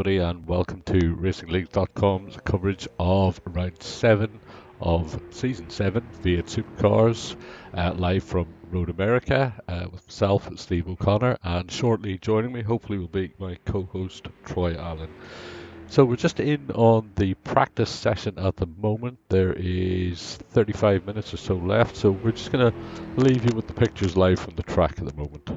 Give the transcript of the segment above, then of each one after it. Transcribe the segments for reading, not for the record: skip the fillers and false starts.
everybody, and welcome to Racing-Leagues.com's coverage of round 7 of season 7 via Supercars, live from Road America with myself, Steve O'Connor, and shortly joining me, hopefully, will be my co-host Troy Allen. So we're just in on the practice session at the moment. There is 35 minutes or so left, so we're just going to leave you with the pictures live from the track at the moment.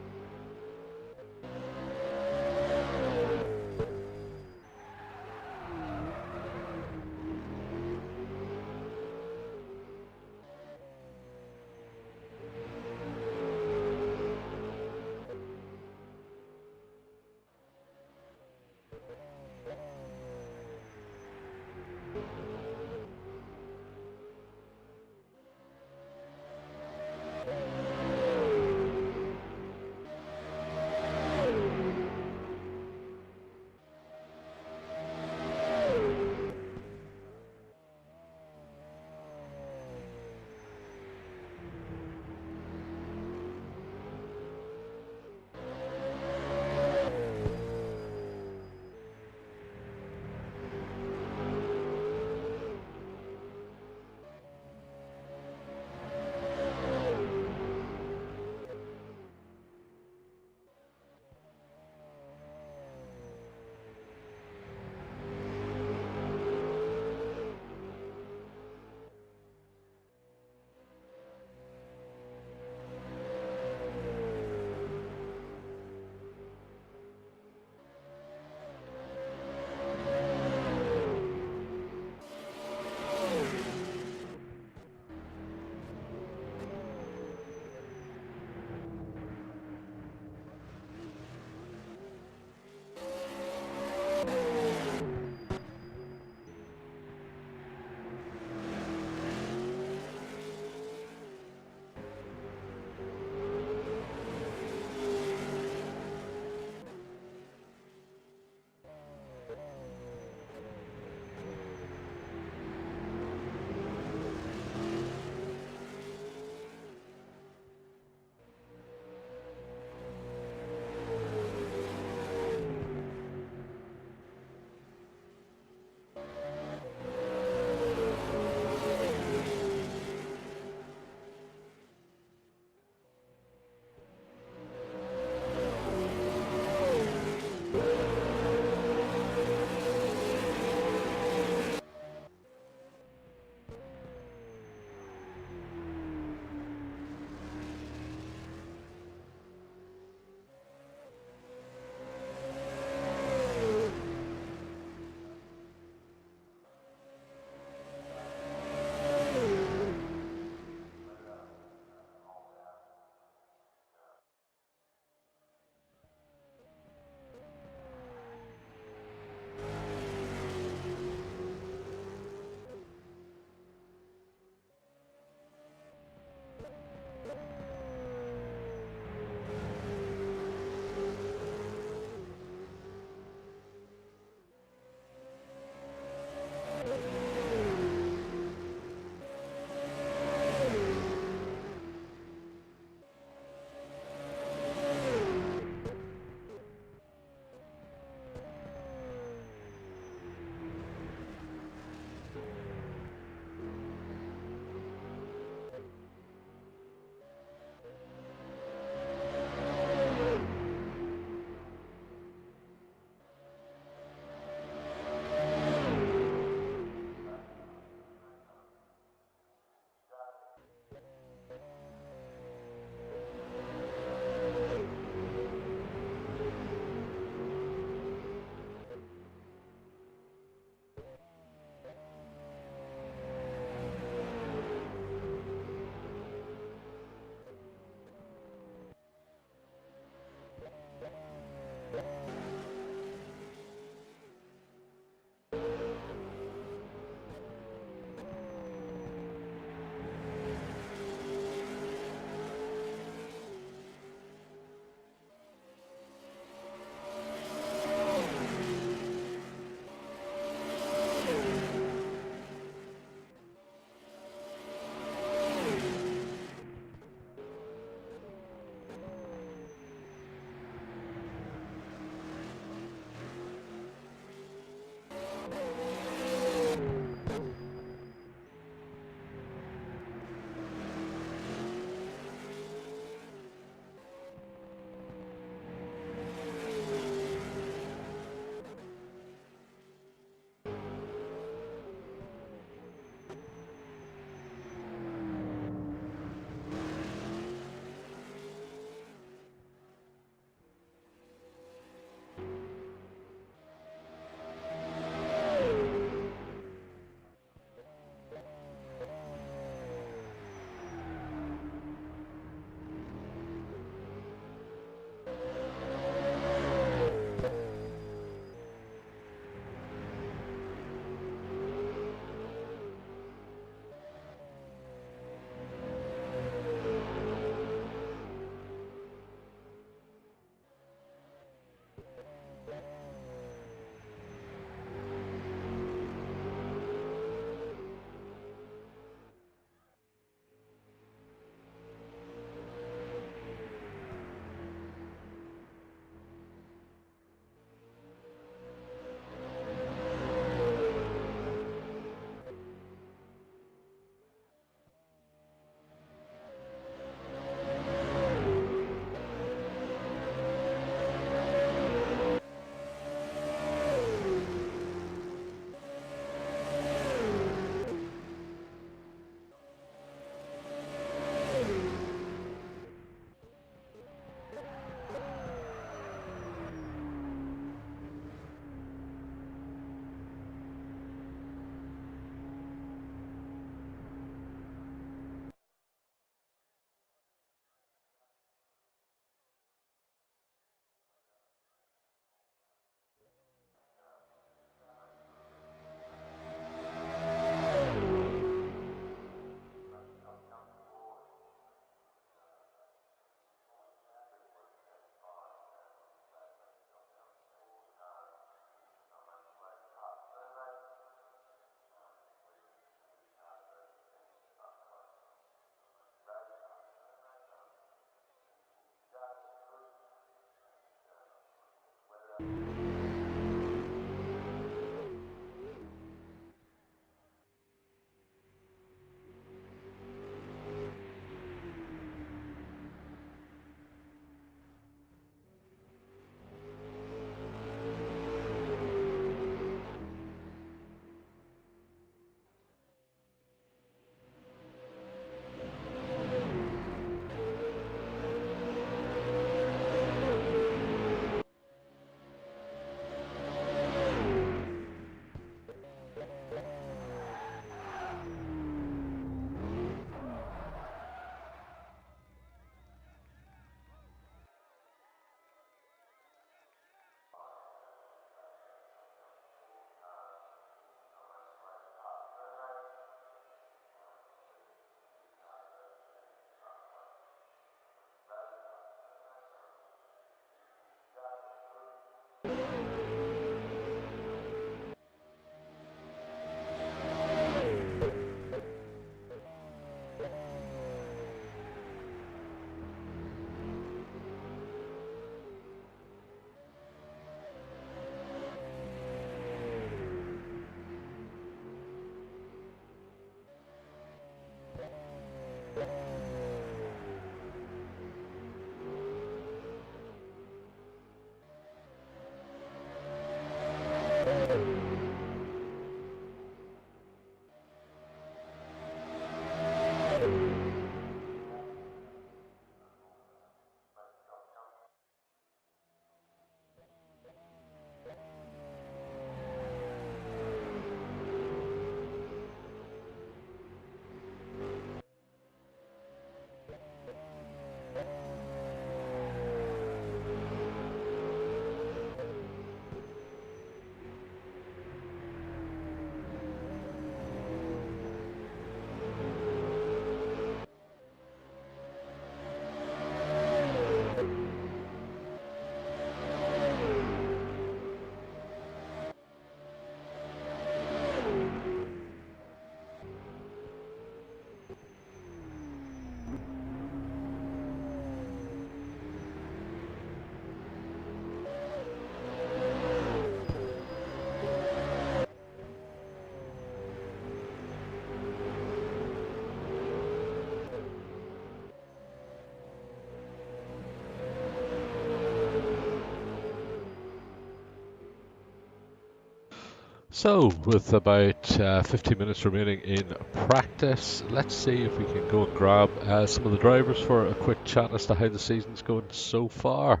So, with about 15 minutes remaining in practice, let's see if we can go and grab some of the drivers for a quick chat as to how the season's going so far.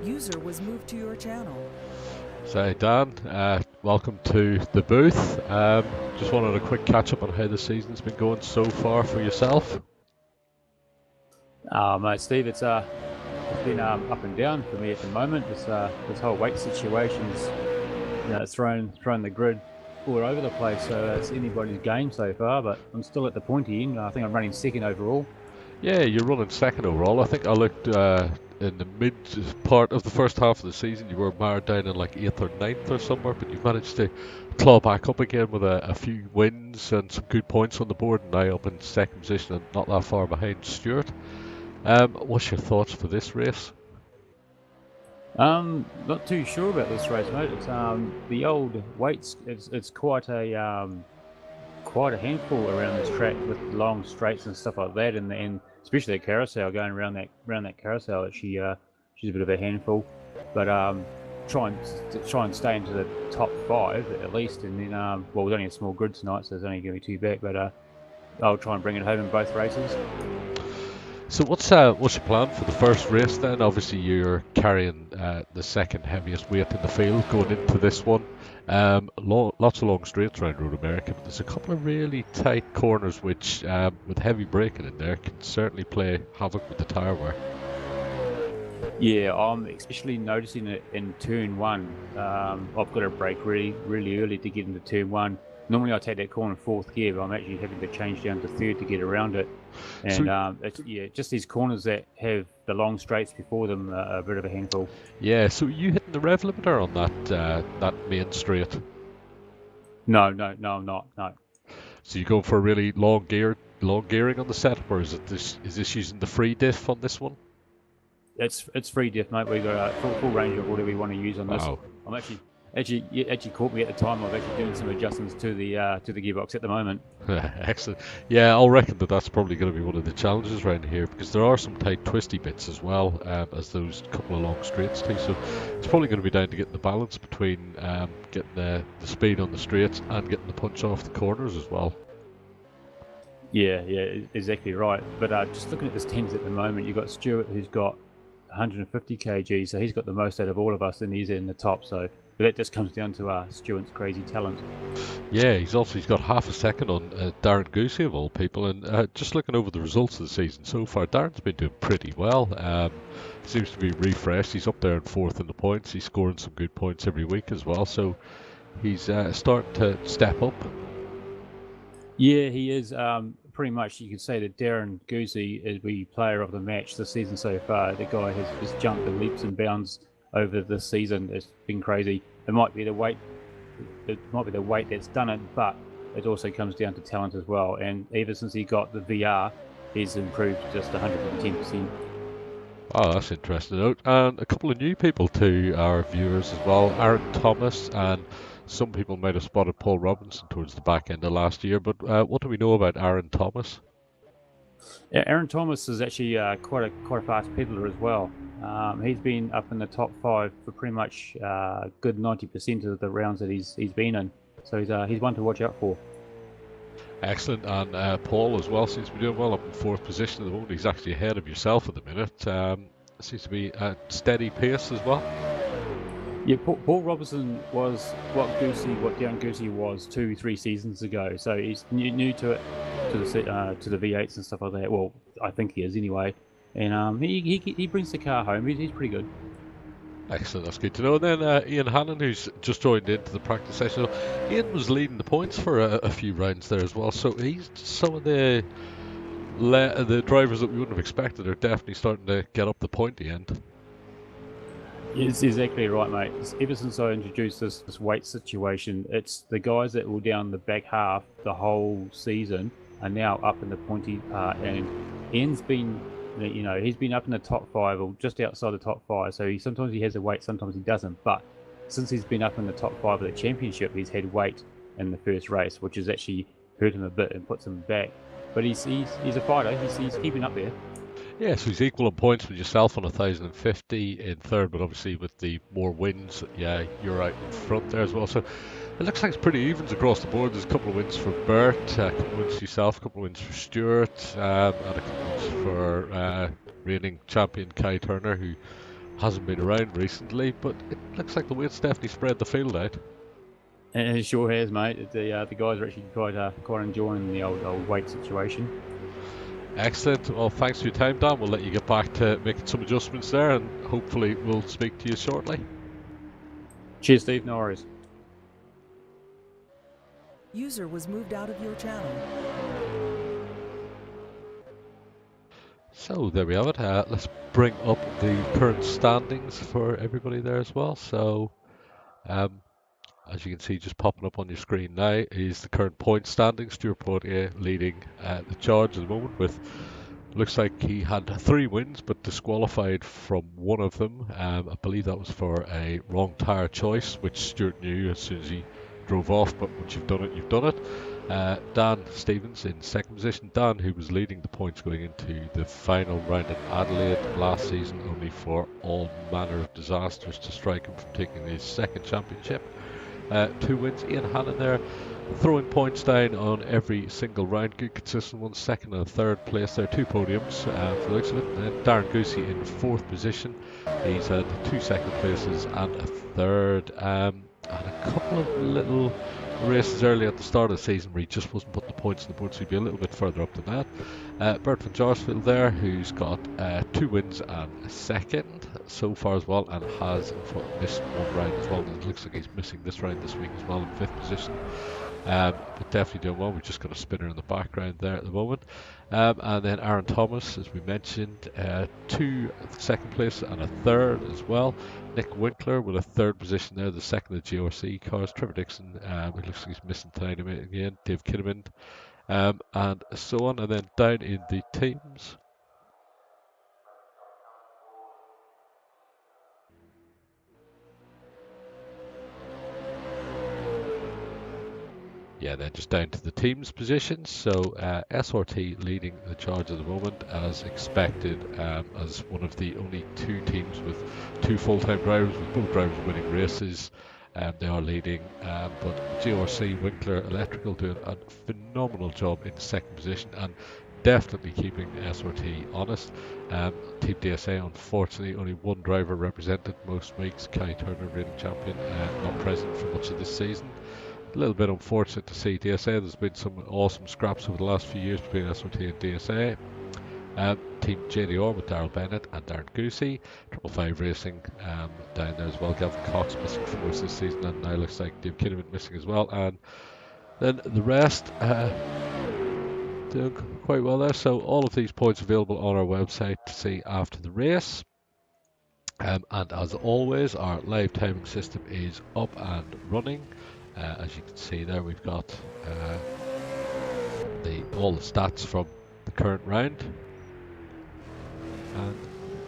User was moved to your channel. So, Dan, welcome to the booth. Just wanted a quick catch up on how the season's been going so far for yourself. Mate, Steve, it's been up and down for me at the moment. This whole weight situation's thrown the grid all over the place. So it's anybody's game so far. But I'm still at the pointy end. I think I'm running second overall. Yeah, you're running second overall. I think I looked in the mid part of the first half of the season. You were marred down in like 8th or 9th or somewhere, but you managed to claw back up again with a few wins and some good points on the board, and now up in second position and not that far behind Stuart. What's your thoughts for this race? Not too sure about this race, mate. It's the old weights. It's quite a handful around this track with long straights and stuff like that, and especially the carousel going around that carousel. She's a bit of a handful, but try and stay into the top 5 at least, and then well, there's only a small grid tonight, so there's only going to be 2 back, but I'll try and bring it home in both races. So what's your plan for the first race then? Obviously you're carrying the second heaviest weight in the field going into this one. Lots of long straights around Road America, but there's a couple of really tight corners which, with heavy braking in there, can certainly play havoc with the tyre wear. Yeah, I'm especially noticing it in turn 1. I've got to brake really early to get into turn 1. Normally I take that corner in 4th gear, but I'm actually having to change down to 3rd to get around it. And just these corners that have the long straights before them are a bit of a handful. Yeah, so you hitting the rev limiter on that main straight? No, I'm not. No. So you go for a really long gearing on the setup, or is this using the free diff on this one? It's free diff, mate. We've got a full range of whatever we want to use on this. Wow. I'm actually caught me at the time. I'm actually doing some adjustments to the gearbox at the moment. Excellent. Yeah, I'll reckon that's probably going to be one of the challenges around here, because there are some tight twisty bits as well as those couple of long straights too. So it's probably going to be down to getting the balance between getting the speed on the straights and getting the punch off the corners as well. Yeah, exactly right. But just looking at the stands at the moment, you've got Stuart, who's got 150 kg, so he's got the most out of all of us, and he's in the top. But that just comes down to Stuart's crazy talent. Yeah, he's got half a second on Darren Goosey of all people, and just looking over the results of the season so far, Darren's been doing pretty well. Seems to be refreshed. He's up there in 4th in the points. He's scoring some good points every week as well, so he's starting to step up. Yeah, he is. Pretty much, you could say that Darren Goosey is the player of the match this season so far. The guy has just jumped the leaps and bounds over this season. It's been crazy. It might be the weight that's done it, but it also comes down to talent as well. And ever since he got the VR, he's improved just 110%. Oh, that's interesting. And a couple of new people to our viewers as well. Aaron Thomas, and some people might have spotted Paul Robinson towards the back end of last year. But what do we know about Aaron Thomas? Yeah, Aaron Thomas is actually quite a fast pedaler as well. He's been up in the top 5 for pretty much good 90% of the rounds that he's been in. So he's one to watch out for. Excellent. And Paul as well seems to be doing well up in 4th position at the moment. He's actually ahead of yourself at the minute. Seems to be a steady pace as well. Yeah, Paul Robinson was what Darren Goosey was 2-3 seasons ago. So he's new to it, to the V8s and stuff like that. Well, I think he is anyway. And he brings the car home. He's pretty good. Excellent, that's good to know. And then Ian Hannon, who's just joined into the practice session. Ian was leading the points for a few rounds there as well. So he's some of the drivers that we wouldn't have expected are definitely starting to get up the pointy end. It's exactly right, mate. Ever since I introduced this weight situation, it's the guys that were down the back half the whole season are now up in the pointy part. And Ian's been, he's been up in the top 5 or just outside the top 5. So sometimes he has a weight, sometimes he doesn't. But since he's been up in the top 5 of the championship, he's had weight in the first race, which has actually hurt him a bit and puts him back. But he's a fighter. He's keeping up there. Yeah, so he's equal in points with yourself on 1,050 in third, but obviously with the more wins, yeah, you're out in front there as well. So it looks like it's pretty evens across the board. There's a couple of wins for Bert, a couple of wins for yourself, a couple of wins for Stuart, and a couple of wins for reigning champion Kai Turner, who hasn't been around recently, but it looks like the weight's definitely spread the field out. And it sure has, mate. The guys are actually quite enjoying the old weight situation. Excellent. Well, thanks for your time, Dan. We'll let you get back to making some adjustments there, and hopefully we'll speak to you shortly. Cheers, Steve. No worries. User was moved out of your channel. So there we have it. Let's bring up the current standings for everybody there as well. So as you can see, just popping up on your screen now is the current point standing. Stuart Portier leading the charge at the moment with, looks like he had 3 wins but disqualified from one of them. I believe that was for a wrong tyre choice, which Stuart knew as soon as he drove off, but once you've done it, you've done it. Dan Stevens in second position. Dan, who was leading the points going into the final round in Adelaide last season, only for all manner of disasters to strike him from taking his second championship. 2 wins. Ian Hannon there, throwing points down on every single round. Good consistent ones. Second and third place there. 2 podiums for the looks of it. And then Darren Goosey in fourth position. He's had 2 second places and a third. And a couple of little races early at the start of the season where he just wasn't putting the points on the board, so he'd be a little bit further up than that. Bert van Jaarsveld there, who's got 2 wins and a second so far as well, and has missed 1 round as well. And it looks like he's missing this round this week as well in 5th position. But definitely doing well. We've just got a spinner in the background there at the moment. And then Aaron Thomas, as we mentioned, 2 second place and a third as well. Nick Winkler with a third position there, the second of the GRC cars. Trevor Dixon, it looks like he's missing time again. Dave Kinnaman, and so on. And then down in the teams, yeah, then just down to the teams positions. So SRT leading the charge at the moment as expected, as one of the only 2 teams with 2 full-time drivers, with both drivers winning races. They are leading, but GRC Winkler Electrical doing a phenomenal job in second position and definitely keeping SRT honest. Team DSA, unfortunately, only 1 driver represented most weeks. Kai Turner, reigning champion, not present for much of this season. A little bit unfortunate to see DSA. There's been some awesome scraps over the last few years between SRT and DSA. Team JDR with Daryl Bennett and Darren Goosey. 555 Racing down there as well. Gavin Cox missing for most this season, and now looks like Dave Kinnaman missing as well. And then the rest doing quite well there. So all of these points available on our website to see after the race. And as always, our live timing system is up and running. As you can see there, we've got all the stats from the current round. And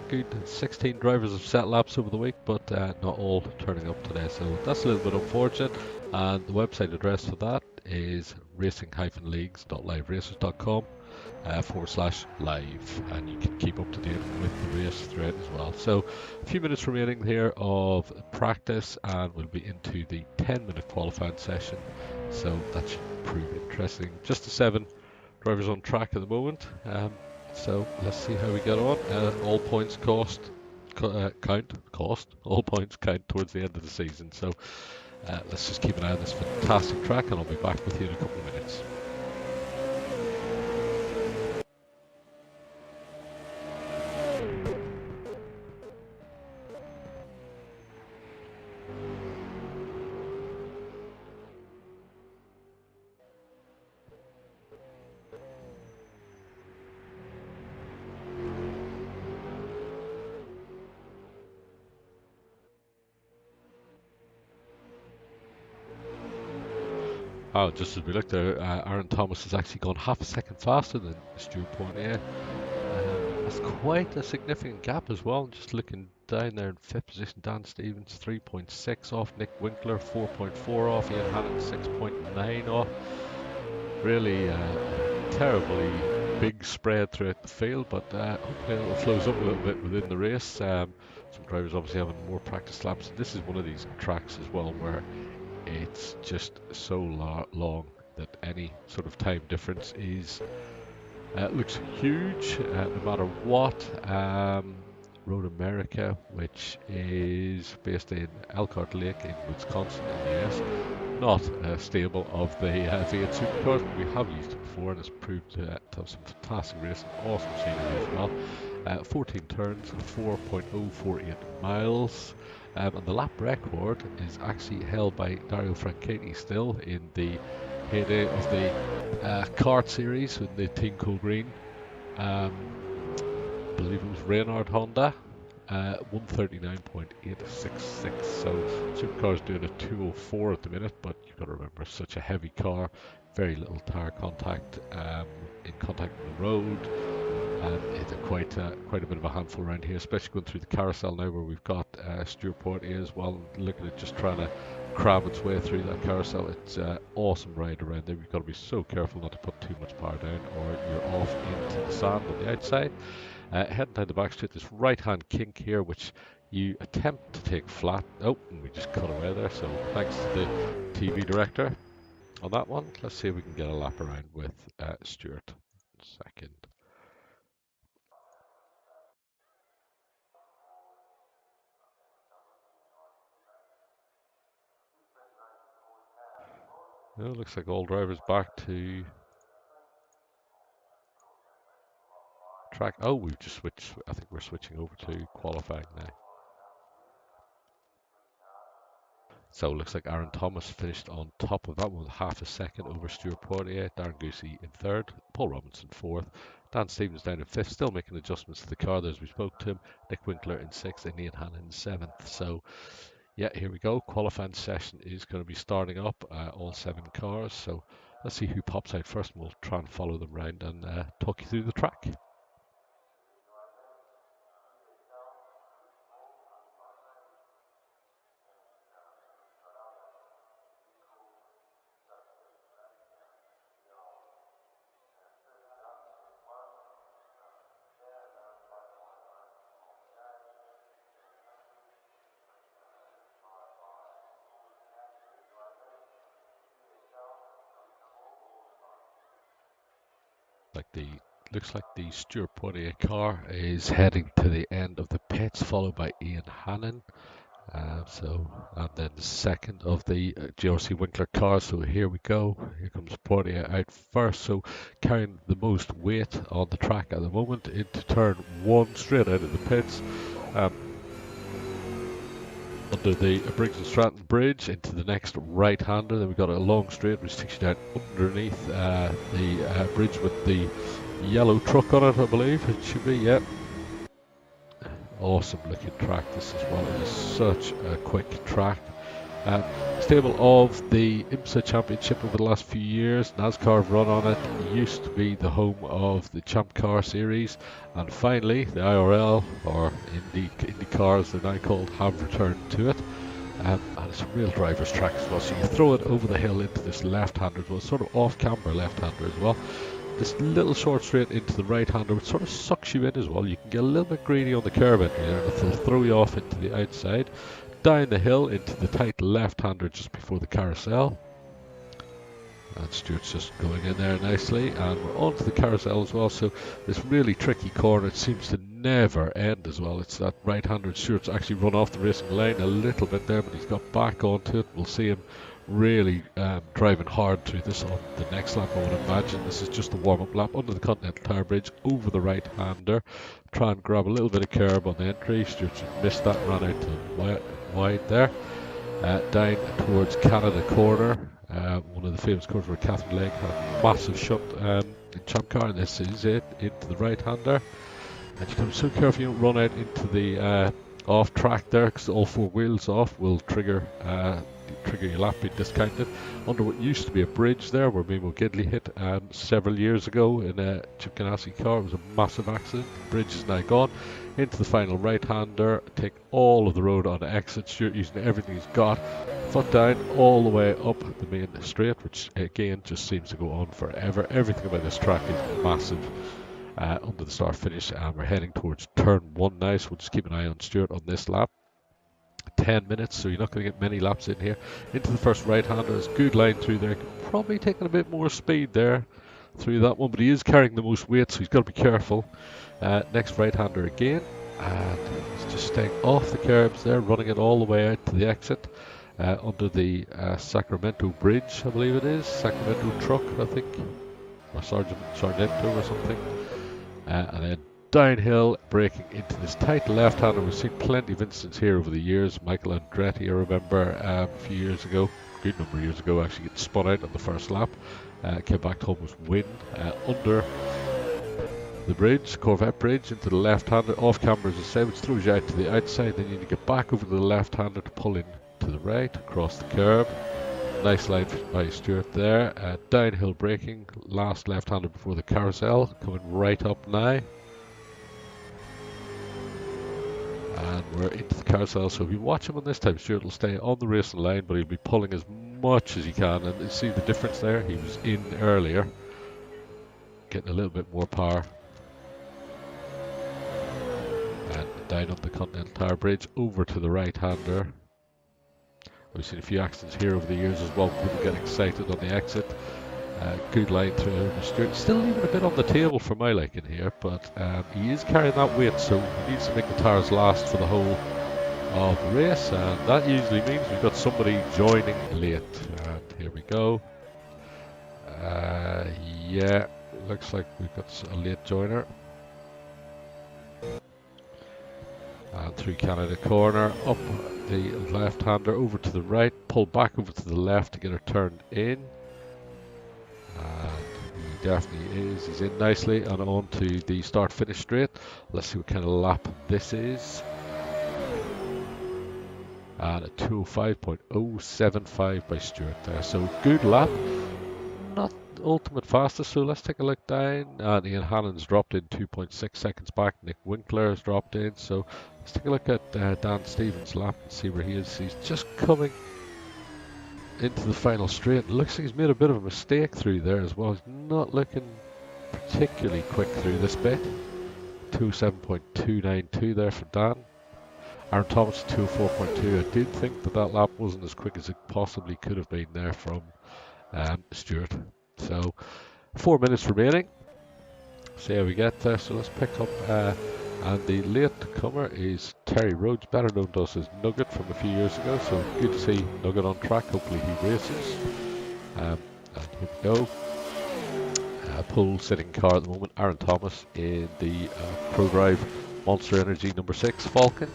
good 16 drivers have set laps over the week, but not all turning up today, so that's a little bit unfortunate. And the website address for that is Racing-Leagues.com /live, and you can keep up to date with the race thread as well. So a few minutes remaining here of practice, and we'll be into the 10-minute qualifying session, so that should prove interesting. Just the 7 drivers on track at the moment. So let's see how we get on. All points count. All points count towards the end of the season. So let's just keep an eye on this fantastic track, and I'll be back with you in a couple of minutes. Oh, just as we looked there, Aaron Thomas has actually gone half a second faster than Stuart Portier. That's quite a significant gap as well. Just looking down there in 5th position, Dan Stevens 3.6 off, Nick Winkler 4.4 off, Ian Hannon 6.9 off. Really terribly big spread throughout the field, but hopefully it flows up a little bit within the race. Some drivers obviously having more practice laps. This is one of these tracks as well where it's just so long that any sort of time difference is looks huge no matter what. Road America, which is based in Elkhart Lake in Wisconsin in the US, not a stable of the V8 Supercars, but we have used it before and it's proved to have some fantastic racing, awesome scenery as well. 14 turns, 4.048 miles, and the lap record is actually held by Dario Franchitti still in the heyday of the kart series with the Team Cool Green. I believe it was Reynard Honda. 139.866. So Supercars doing a 204 at the minute, but you've got to remember such a heavy car, very little tire contact in contact with the road. It's quite a bit of a handful around here, especially going through the carousel now where we've got Stuart Portier as well. Look at it just trying to cram its way through that carousel. It's an awesome ride around there. You've got to be so careful not to put too much power down or you're off into the sand on the outside. Heading down the back straight, this right hand kink here which you attempt to take flat. Oh, and we just cut away there, so thanks to the TV director on that one. Let's see if we can get a lap around with Stuart. Second. Well, looks like all drivers back to track. Oh, we've just switched. I think we're switching over to qualifying now. So it looks like Aaron Thomas finished on top of that one with half a second over Stuart Portier, Darren Goosey in third, Paul Robinson fourth, Dan Stevens down in fifth, still making adjustments to the car as we spoke to him, Nick Winkler in sixth, and Ian Hannon in seventh. So yeah, here we go. Qualifying session is going to be starting up, all 7 cars. So let's see who pops out first, and we'll try and follow them around and talk you through the track. Looks like the Stuart Portier car is heading to the end of the pits, followed by Ian Hannon. And then the second of the GRC Winkler cars. So here we go. Here comes Portier out first. So carrying the most weight on the track at the moment into turn 1, straight out of the pits. Under the Briggs and Stratton bridge into the next right-hander. Then we've got a long straight which takes you down underneath the bridge with the yellow truck on it, I believe it should be. Yep. Awesome looking track this as well. It is such a quick track. Stable of the IMSA Championship over the last few years. NASCAR have run on it. It used to be the home of the Champ Car Series, and finally the IRL, or IndyCar as they're now called, have returned to it. And it's a real driver's track as well. So you throw it over the hill into this left-hander as well, sort of off-camber left-hander as well. This little short straight into the right-hander, which sort of sucks you in as well. You can get a little bit greedy on the curve in here, and it'll throw you off into the outside. Down the hill into the tight left-hander just before the carousel. And Stuart's just going in there nicely, and we're onto the carousel as well. So this really tricky corner, it seems to never end as well. It's that right-hander. Stuart's actually run off the racing line a little bit there, but he's got back onto it. We'll see him really driving hard through this on the next lap, I would imagine. This is just a warm-up lap under the Continental Tire Bridge over the right-hander. Try and grab a little bit of curb on the entry. Stuart just missed that, ran out to the wide there. Down towards Canada Corner, one of the famous corners where Catherine Legge had a massive shunt in Champ Car, and this is it, into the right-hander. And you can be so careful you don't run out into the off track there, because all 4 wheels off will trigger your lap being discounted. Under what used to be a bridge there where Mimo Gidley hit several years ago in a Chip Ganassi car. It was a massive accident. The bridge is now gone. Into the final right-hander, take all of the road on exit. Stuart using everything he's got, foot down all the way up the main straight, which again just seems to go on forever. Everything about this track is massive. under the start finish, and we're heading towards turn 1 now, so we'll just keep an eye on Stewart on this lap. 10 minutes, so you're not going to get many laps in here. Into the first right-hander, is good line through there. Probably taking a bit more speed there through that one, but he is carrying the most weight, so he's got to be careful. Next right-hander again, and he's just staying off the curbs there, running it all the way out to the exit under the Sacramento Bridge, I believe it is. Sacramento Truck, I think, or Sargento or something. And then downhill, braking into this tight left-hander. We've seen plenty of instances here over the years. Michael Andretti, I remember a few years ago, a good number of years ago, actually getting spun out on the first lap. Came back to almost win under the bridge, Corvette bridge, into the left-hander. Off camera, as I say, which throws you out to the outside. Then you need to get back over to the left-hander to pull in to the right, across the curb. Nice line by Stewart there. Downhill braking, last left-hander before the carousel, coming right up now. And we're into the carousel, so if you watch him on this time, Stewart will stay on the racing line, but he'll be pulling as much as he can. And you see the difference there? He was in earlier, getting a little bit more power. And down on the Continental Tower Bridge, over to the right-hander. We've seen a few accidents here over the years as well. People get excited on the exit. Good line through Stewart. Still leaving a bit on the table for my liking here, but he is carrying that weight, so he needs to make the tires last for the whole of the race, and that usually means we've got somebody joining late. And here we go. Yeah, looks like we've got a late joiner. And through Canada Corner, up the left-hander, over to the right, pull back over to the left to get her turned in. And he definitely is. He's in nicely and on to the start-finish straight. Let's see what kind of lap this is. And a 205.075 by Stewart there. So good lap. Not the ultimate fastest, so let's take a look down. And Ian Hannon's dropped in 2.6 seconds back. Nick Winkler has dropped in. So let's take a look at Dan Stevens' lap and see where he is. He's just coming into the final straight. It looks like he's made a bit of a mistake through there as well. He's not looking particularly quick through this bit. 207.292 there for Dan. Aaron Thomas 204.2. I did think that lap wasn't as quick as it possibly could have been there from Stewart. So 4 minutes remaining. See how we get there. So let's pick up and the late comer is Terry Rhodes, better known to us as Nugget from a few years ago. So good to see Nugget on track. Hopefully he races. And here we go. Pole sitting car at the moment. Aaron Thomas in the ProDrive Monster Energy number 6 Falcon.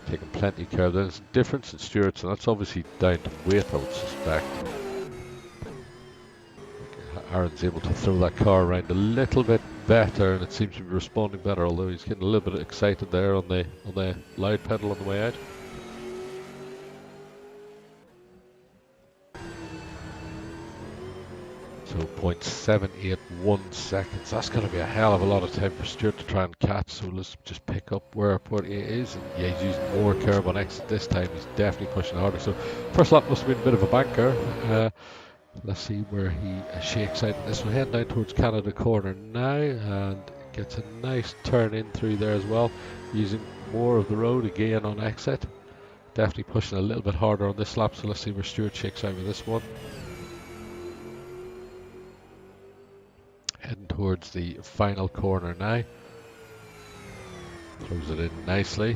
Taking plenty of care. There's a difference in Stewart's, and that's obviously down to weight, I would suspect. Aaron's able to throw that car around a little bit better, and it seems to be responding better, although he's getting a little bit excited there on the loud pedal on the way out. So 0.781 seconds. That's going to be a hell of a lot of time for Stewart to try and catch. So let's just pick up where he is. And yeah, he's using more curb on exit this time. He's definitely pushing harder. So first lap must have been a bit of a banker. Let's see where he shakes out. This will head down towards Canada Corner now and gets a nice turn in through there as well. Using more of the road again on exit. Definitely pushing a little bit harder on this lap. So let's see where Stewart shakes out with this one. Heading towards the final corner now. Throws it in nicely.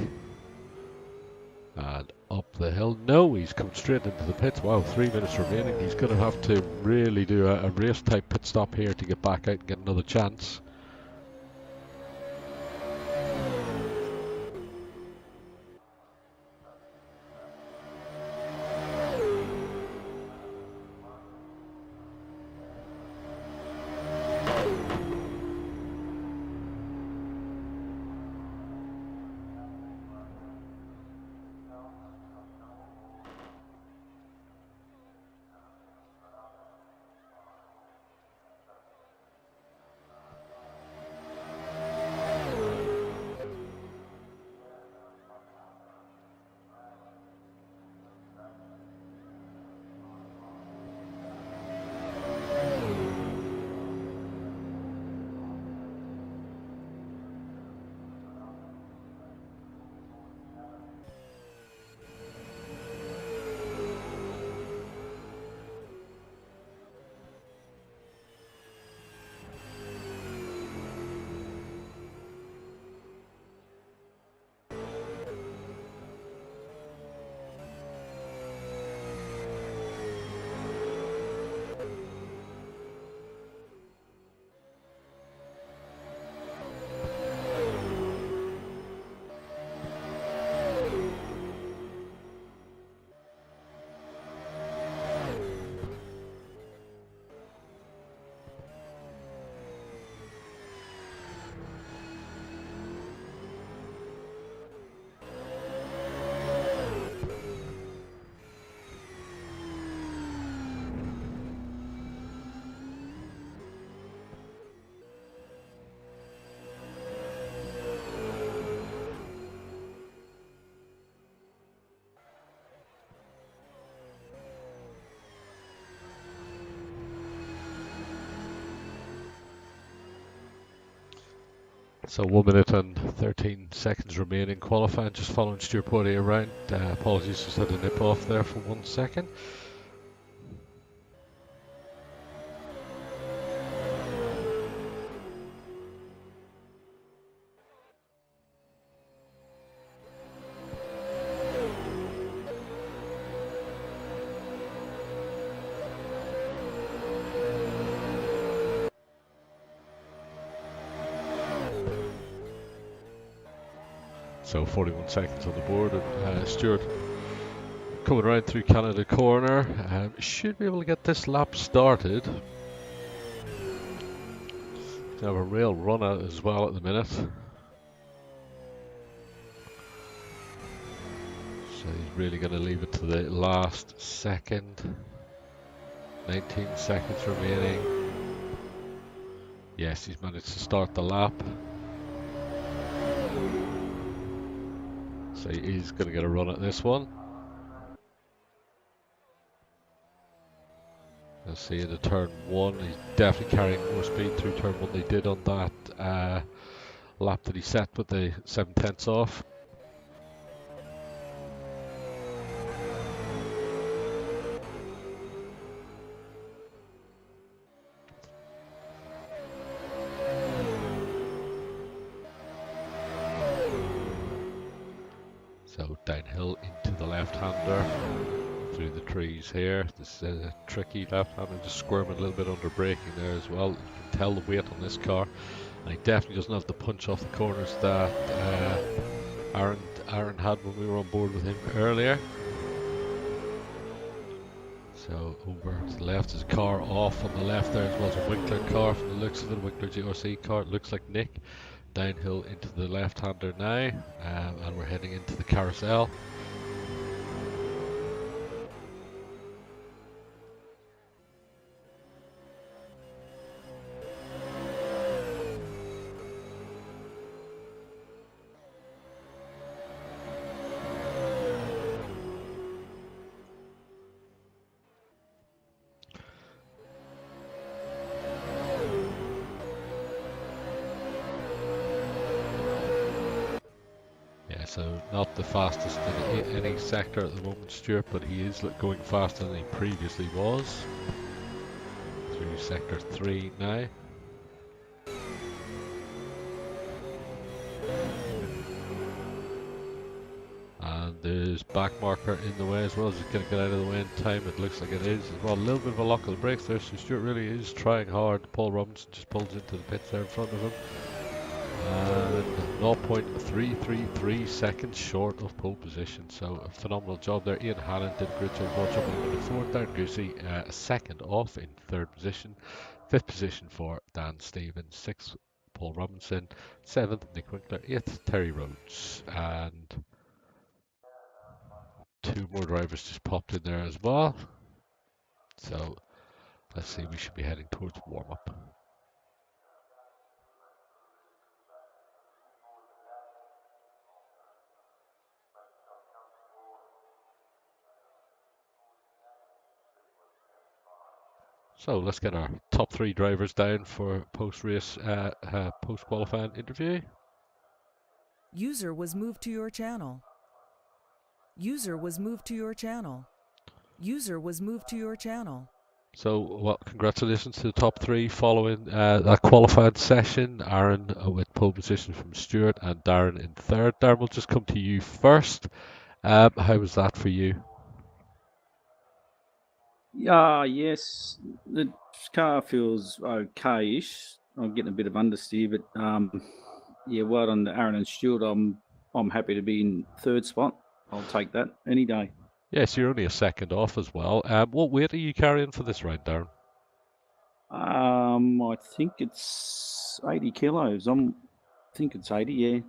And up the hill. No, he's come straight into the pits. Wow, 3 minutes remaining. He's going to have to really do a race type pit stop here to get back out and get another chance. So 1 minute and 13 seconds remaining qualifying, just following Stuart Poitier around. Apologies, just had to nip off there for 1 second. So 41 seconds on the board, and Stuart coming around through Canada corner. Should be able to get this lap started. He's have a real run at it as well at the minute. So he's really going to leave it to the last second. 19 seconds remaining. Yes, he's managed to start the lap. So he's going to get a run at this one. Let's see into turn 1. He's definitely carrying more speed through turn 1 than they did on that lap that he set with the 7/10 off. So downhill into the left-hander through the trees here. This is a tricky left-hander, just squirming a little bit under braking there as well. You can tell the weight on this car, and he definitely doesn't have the punch off the corners that Aaron had when we were on board with him earlier. So over to the left is a car off on the left there, as well as a Winkler car from the looks of it, a Winkler GRC car. It looks like Nick. Downhill into the left-hander now, and we're heading into the carousel. So not the fastest in any sector at the moment, Stuart, but he is going faster than he previously was. Through sector 3 now. And there's back marker in the way as well. Is it going to get out of the way in time? It looks like it is as well. A little bit of a lock of the brakes there, so Stuart really is trying hard. Paul Robinson just pulls into the pits there in front of him. And 0.333 seconds short of pole position, so a phenomenal job there. Ian Hannon did a great job. Watch up in the fourth. Darren Goosey second off in third position. Fifth position for Dan Stevens. Sixth, Paul Robinson. Seventh, Nick Winkler. Eighth, Terry Rhodes. And two more drivers just popped in there as well. So let's see, we should be heading towards warm-up. So let's get our top 3 drivers down for post-race, post-qualifying interview. User was moved to your channel. User was moved to your channel. User was moved to your channel. So, well, congratulations to the top 3 following that qualifying session. Aaron with pole position from Stuart and Darren in third. Darren, we'll just come to you first. How was that for you? Yes, the car feels okay-ish. I'm getting a bit of understeer, but yeah, well done to Aaron and Stuart. I'm happy to be in third spot. I'll take that any day. Yes, you're only a second off as well. What weight are you carrying for this round, Darren? I think it's 80 kilos. I think it's 80, yeah.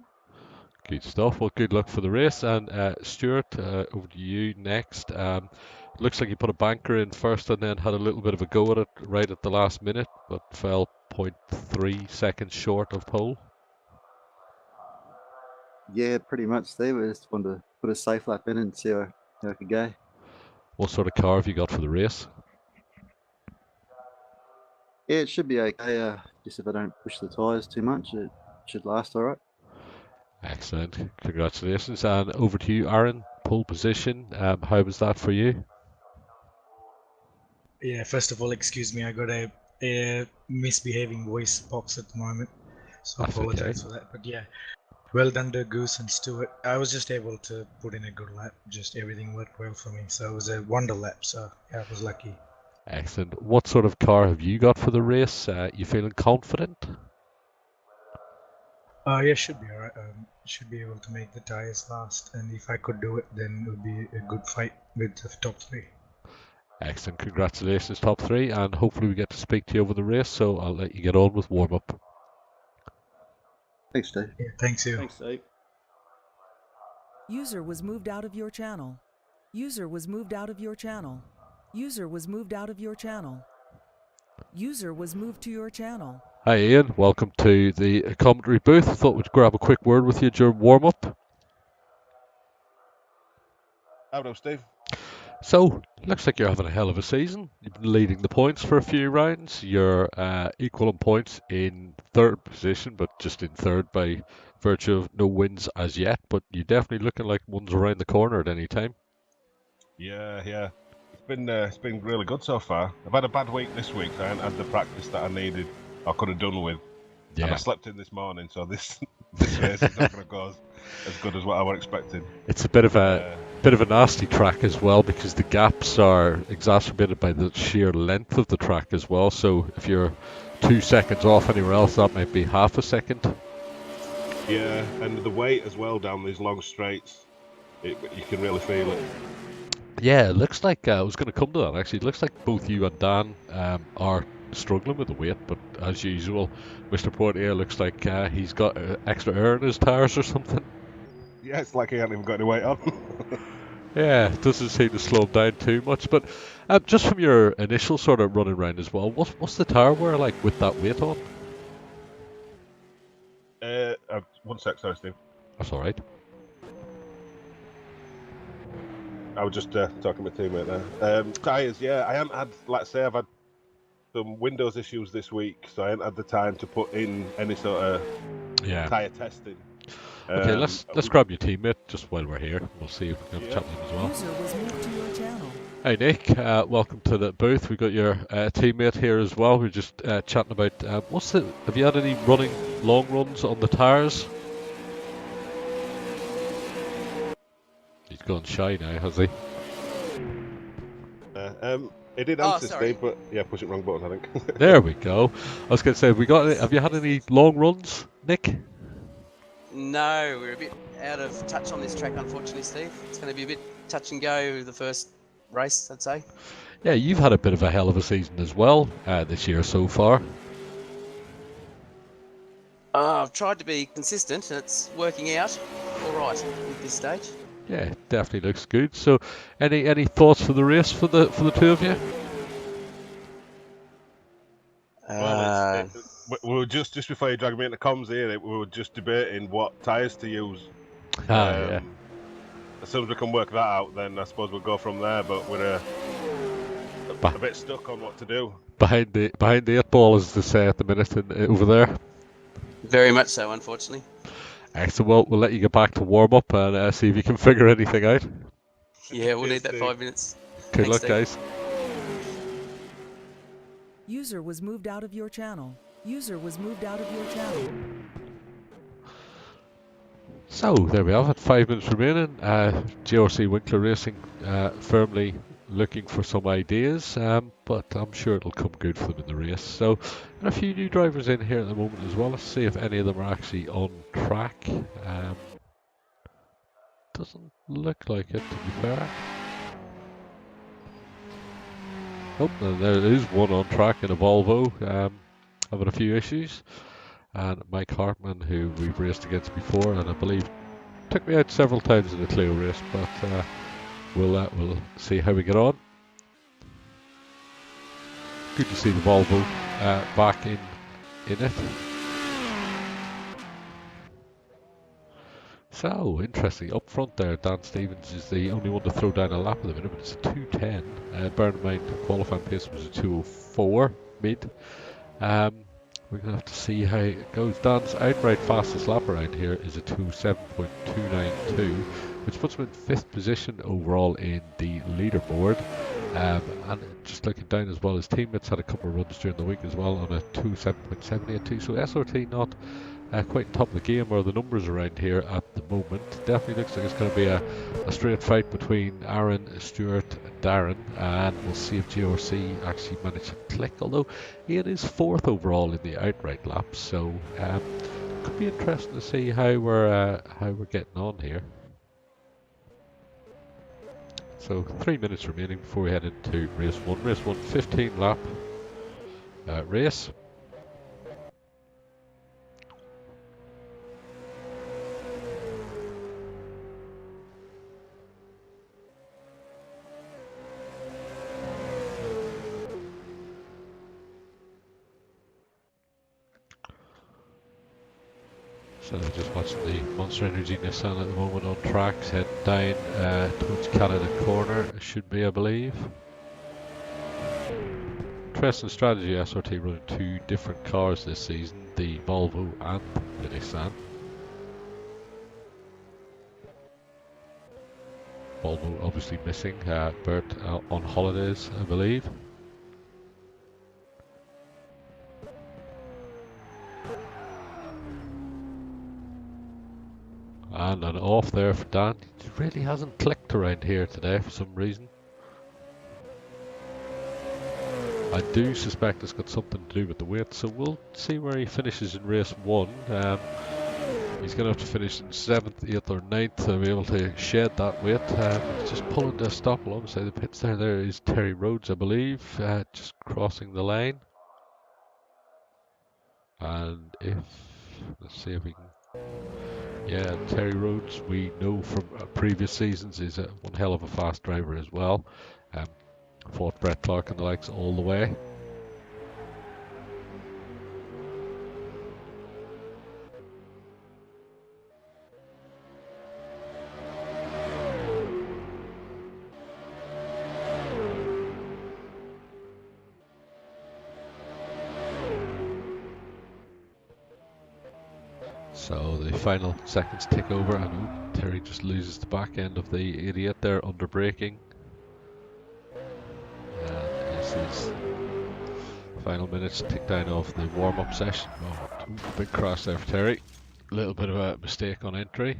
Good stuff. Well, good luck for the race. And Stuart, over to you next. Looks like you put a banker in first and then had a little bit of a go at it right at the last minute, but fell 0.3 seconds short of pole. Yeah, pretty much, Steve. I just wanted to put a safe lap in and see how it could go. What sort of car have you got for the race? Yeah, it should be okay. Just if I don't push the tyres too much, should last all right. Excellent. Congratulations. And over to you, Aaron. Pole position. How was that for you? Yeah, first of all, excuse me, I got a misbehaving voice box at the moment, so I That's apologize okay. for that. But yeah, well done to Goose and Stuart. I was just able to put in a good lap, just everything worked well for me. So it was a wonder lap, so yeah, I was lucky. Excellent. What sort of car have you got for the race? You feeling confident? Yeah, should be alright. Should be able to make the tires last, and if I could do it, then it would be a good fight with the top three. Excellent. Congratulations, top three, and hopefully we get to speak to you over the race, so I'll let you get on with warm-up. Thanks, Dave. Yeah, thanks you. Thanks, Dave. User was moved out of your channel. User was moved out of your channel. User was moved out of your channel. User was moved to your channel. Hi Ian, welcome to the commentary booth. Thought we'd grab a quick word with you during warm-up. Hello, Steve. So, looks like you're having a hell of a season. You've been leading the points for a few rounds. You're equal in points in third position, but just in third by virtue of no wins as yet. But you're definitely looking like one's around the corner at any time. Yeah. It's been really good so far. I've had a bad week this week. So I haven't had the practice that I needed or could have done with. And I slept in this morning, so this race is not going to go as good as what I was expecting. It's a bit of a nasty track as well, because the gaps are exacerbated by the sheer length of the track as well. So if you're 2 seconds off anywhere else, that might be half a second. Yeah, and the weight as well down these long straights, you can really feel it. Yeah, it looks like I was going to come to that actually. It looks like both you and Dan are struggling with the weight, but as usual, Mr. Portier looks like he's got extra air in his tires or something. Yeah, it's like he hasn't even got any weight on. Yeah, it doesn't seem to slow him down too much. But just from your initial sort of running round as well, what's the tire wear like with that weight on? 1 sec, sorry, Steve. That's all right. I was just talking to my teammate there. Tyres, yeah, I haven't had, like I say, I've had some Windows issues this week, so I haven't had the time to put in any sort of tyre testing. Okay, let's grab your teammate just while we're here. We'll see if we can chat with him as well. User was moved to your channel. Hey Nick, welcome to the booth. We've got your teammate here as well. We're just chatting about have you had any long runs on the tyres? He's gone shy now, has he? It did answer, Steve, but yeah, push it wrong button, I think. There we go. I was going to say, have you had any long runs, Nick? No, we're a bit out of touch on this track, unfortunately, Steve. It's going to be a bit touch and go the first race, I'd say. Yeah, you've had a bit of a hell of a season as well this year so far. I've tried to be consistent, and it's working out all right at this stage. Yeah, definitely looks good. So, any thoughts for the race for the two of you? Well, we were just before you dragged me into comms here, we were just debating what tyres to use. Yeah. As soon as we can work that out, then I suppose we'll go from there. But we're a bit stuck on what to do. Behind the 8 ball, as they say at the minute over there. Very much so, unfortunately. Excellent. Well, we'll let you get back to warm up and see if you can figure anything out. Yeah, we'll need that 5 minutes. Good luck, guys. User was moved out of your channel. User was moved out of your channel. So there we have it. 5 minutes remaining. GRC Winkler Racing firmly looking for some ideas, but I'm sure it'll come good for them in the race. So, and a few new drivers in here at the moment as well. Let's see if any of them are actually on track. Doesn't look like it, to be fair. Oh, and there is one on track in a Volvo, having a few issues. And Mike Hartman, who we've raced against before, and I believe took me out several times in the Clio race, but we'll see how we get on. Good to see the Volvo back in it. So interesting. Up front there, Dan Stevens is the only one to throw down a lap at the minute, but it's a 2:10. Bear in mind, qualifying pace was a 2:04 mid. we're going to have to see how it goes. Dan's outright fastest lap around here is a 2:07.292, which puts him in 5th position overall in the leaderboard. And just looking down as well, his teammates had a couple of runs during the week as well on a 2:07.782. So SRT not quite on top of the game, or the numbers around here at the moment. Definitely looks like it's going to be a straight fight between Aaron, Stuart and Darren, and we'll see if GRC actually managed to click, although it is 4th overall in the outright laps, so could be interesting to see how we're getting on here. So 3 minutes remaining before we head into race 1. Race 1, 15 lap race. So just watching the Monster Energy Nissan at the moment on tracks, heading down towards Canada Corner, it should be, I believe. Interesting strategy, SRT running 2 different cars this season, the Volvo and the Nissan. Volvo obviously missing, Bert on holidays, I believe. And an off there for Dan. It really hasn't clicked around here today for some reason. I do suspect it's got something to do with the weight, so we'll see where he finishes in race 1. He's going to have to finish in 7th, 8th or 9th to be able to shed that weight. He's just pulling to a stop alongside the pits there. There is Terry Rhodes, I believe, just crossing the line. And let's see if we can... Yeah, Terry Rhodes, we know from previous seasons, is one hell of a fast driver as well. Fought Brett Clark and the likes all the way. So the final seconds tick over, and Terry just loses the back end of the 88 there under braking. And this is final minutes tick down of the warm-up session. Oh, big crash there for Terry. A little bit of a mistake on entry.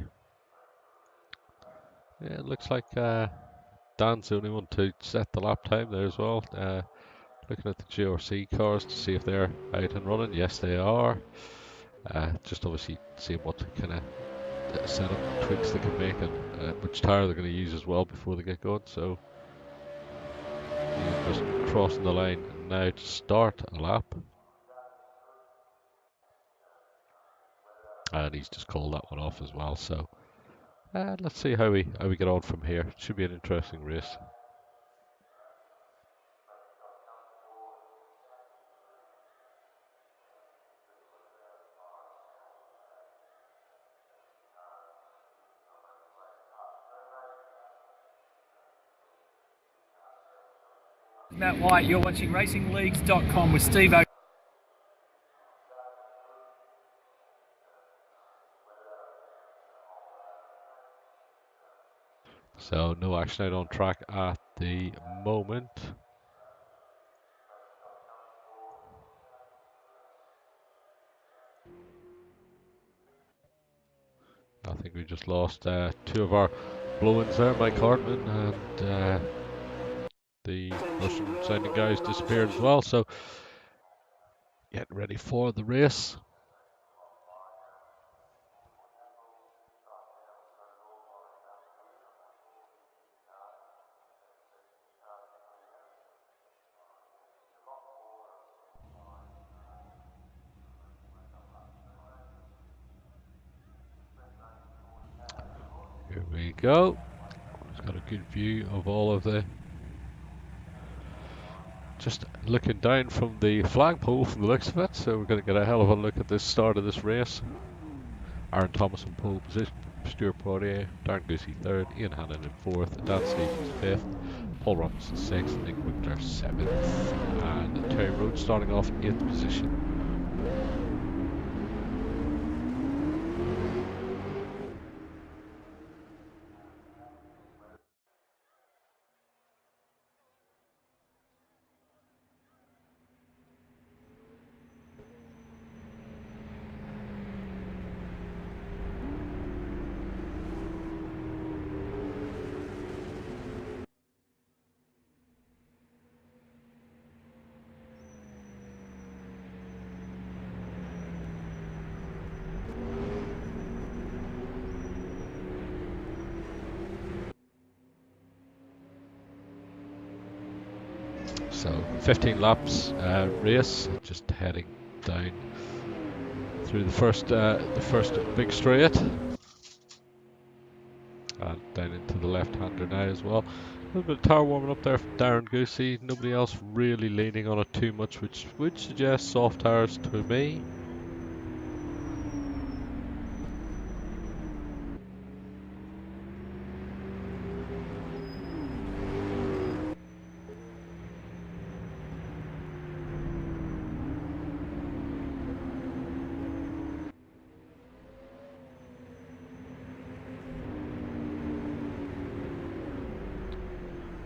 Yeah, it looks like Dan's the only one to set the lap time there as well. Looking at the GRC cars to see if they're out and running. Yes, they are. Just obviously seeing what kind of setup tweaks they can make and which tyre they're going to use as well before they get going. So he's just crossing the line now to start a lap, and he's just called that one off as well. So let's see how we get on from here. It should be an interesting race. Matt White, you're watching Racing-Leagues.com with Steve O. So no action out on track at the moment. I think we just lost 2 of our blow-ins there, Mike Hartman and the Russian sounding guys disappeared as well, so getting ready for the race. Here we go. It's got a good view of all of the... Just looking down from the flagpole from the looks of it, so we're going to get a hell of a look at the start of this race. Aaron Thomas in pole position, Stuart Poirier, Darren Goosey 3rd, Ian Hannon in 4th, Dan Stevens 5th, Paul Robinson 6th, Nick Winkler 7th, and Terry Rhodes starting off 8th position. So 15 laps race, just heading down through the first big straight, and down into the left-hander now as well. A little bit of tire warming up there from Darren Goosey. Nobody else really leaning on it too much, which would suggest soft tires to me.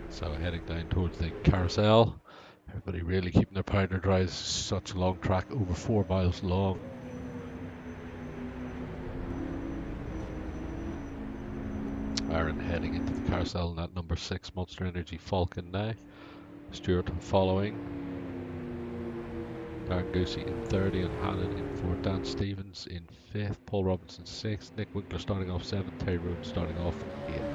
So heading down towards the carousel. Everybody really keeping their powder dry. It's such a long track, over 4 miles long. Aaron heading into the carousel in that number 6 Monster Energy Falcon now. Stewart following. Darren Goosey in 3rd, Ian Hannon in 4th, Dan Stevens in 5th, Paul Robinson 6th, Nick Winkler starting off 7th, Terry Rhodes starting off 8th.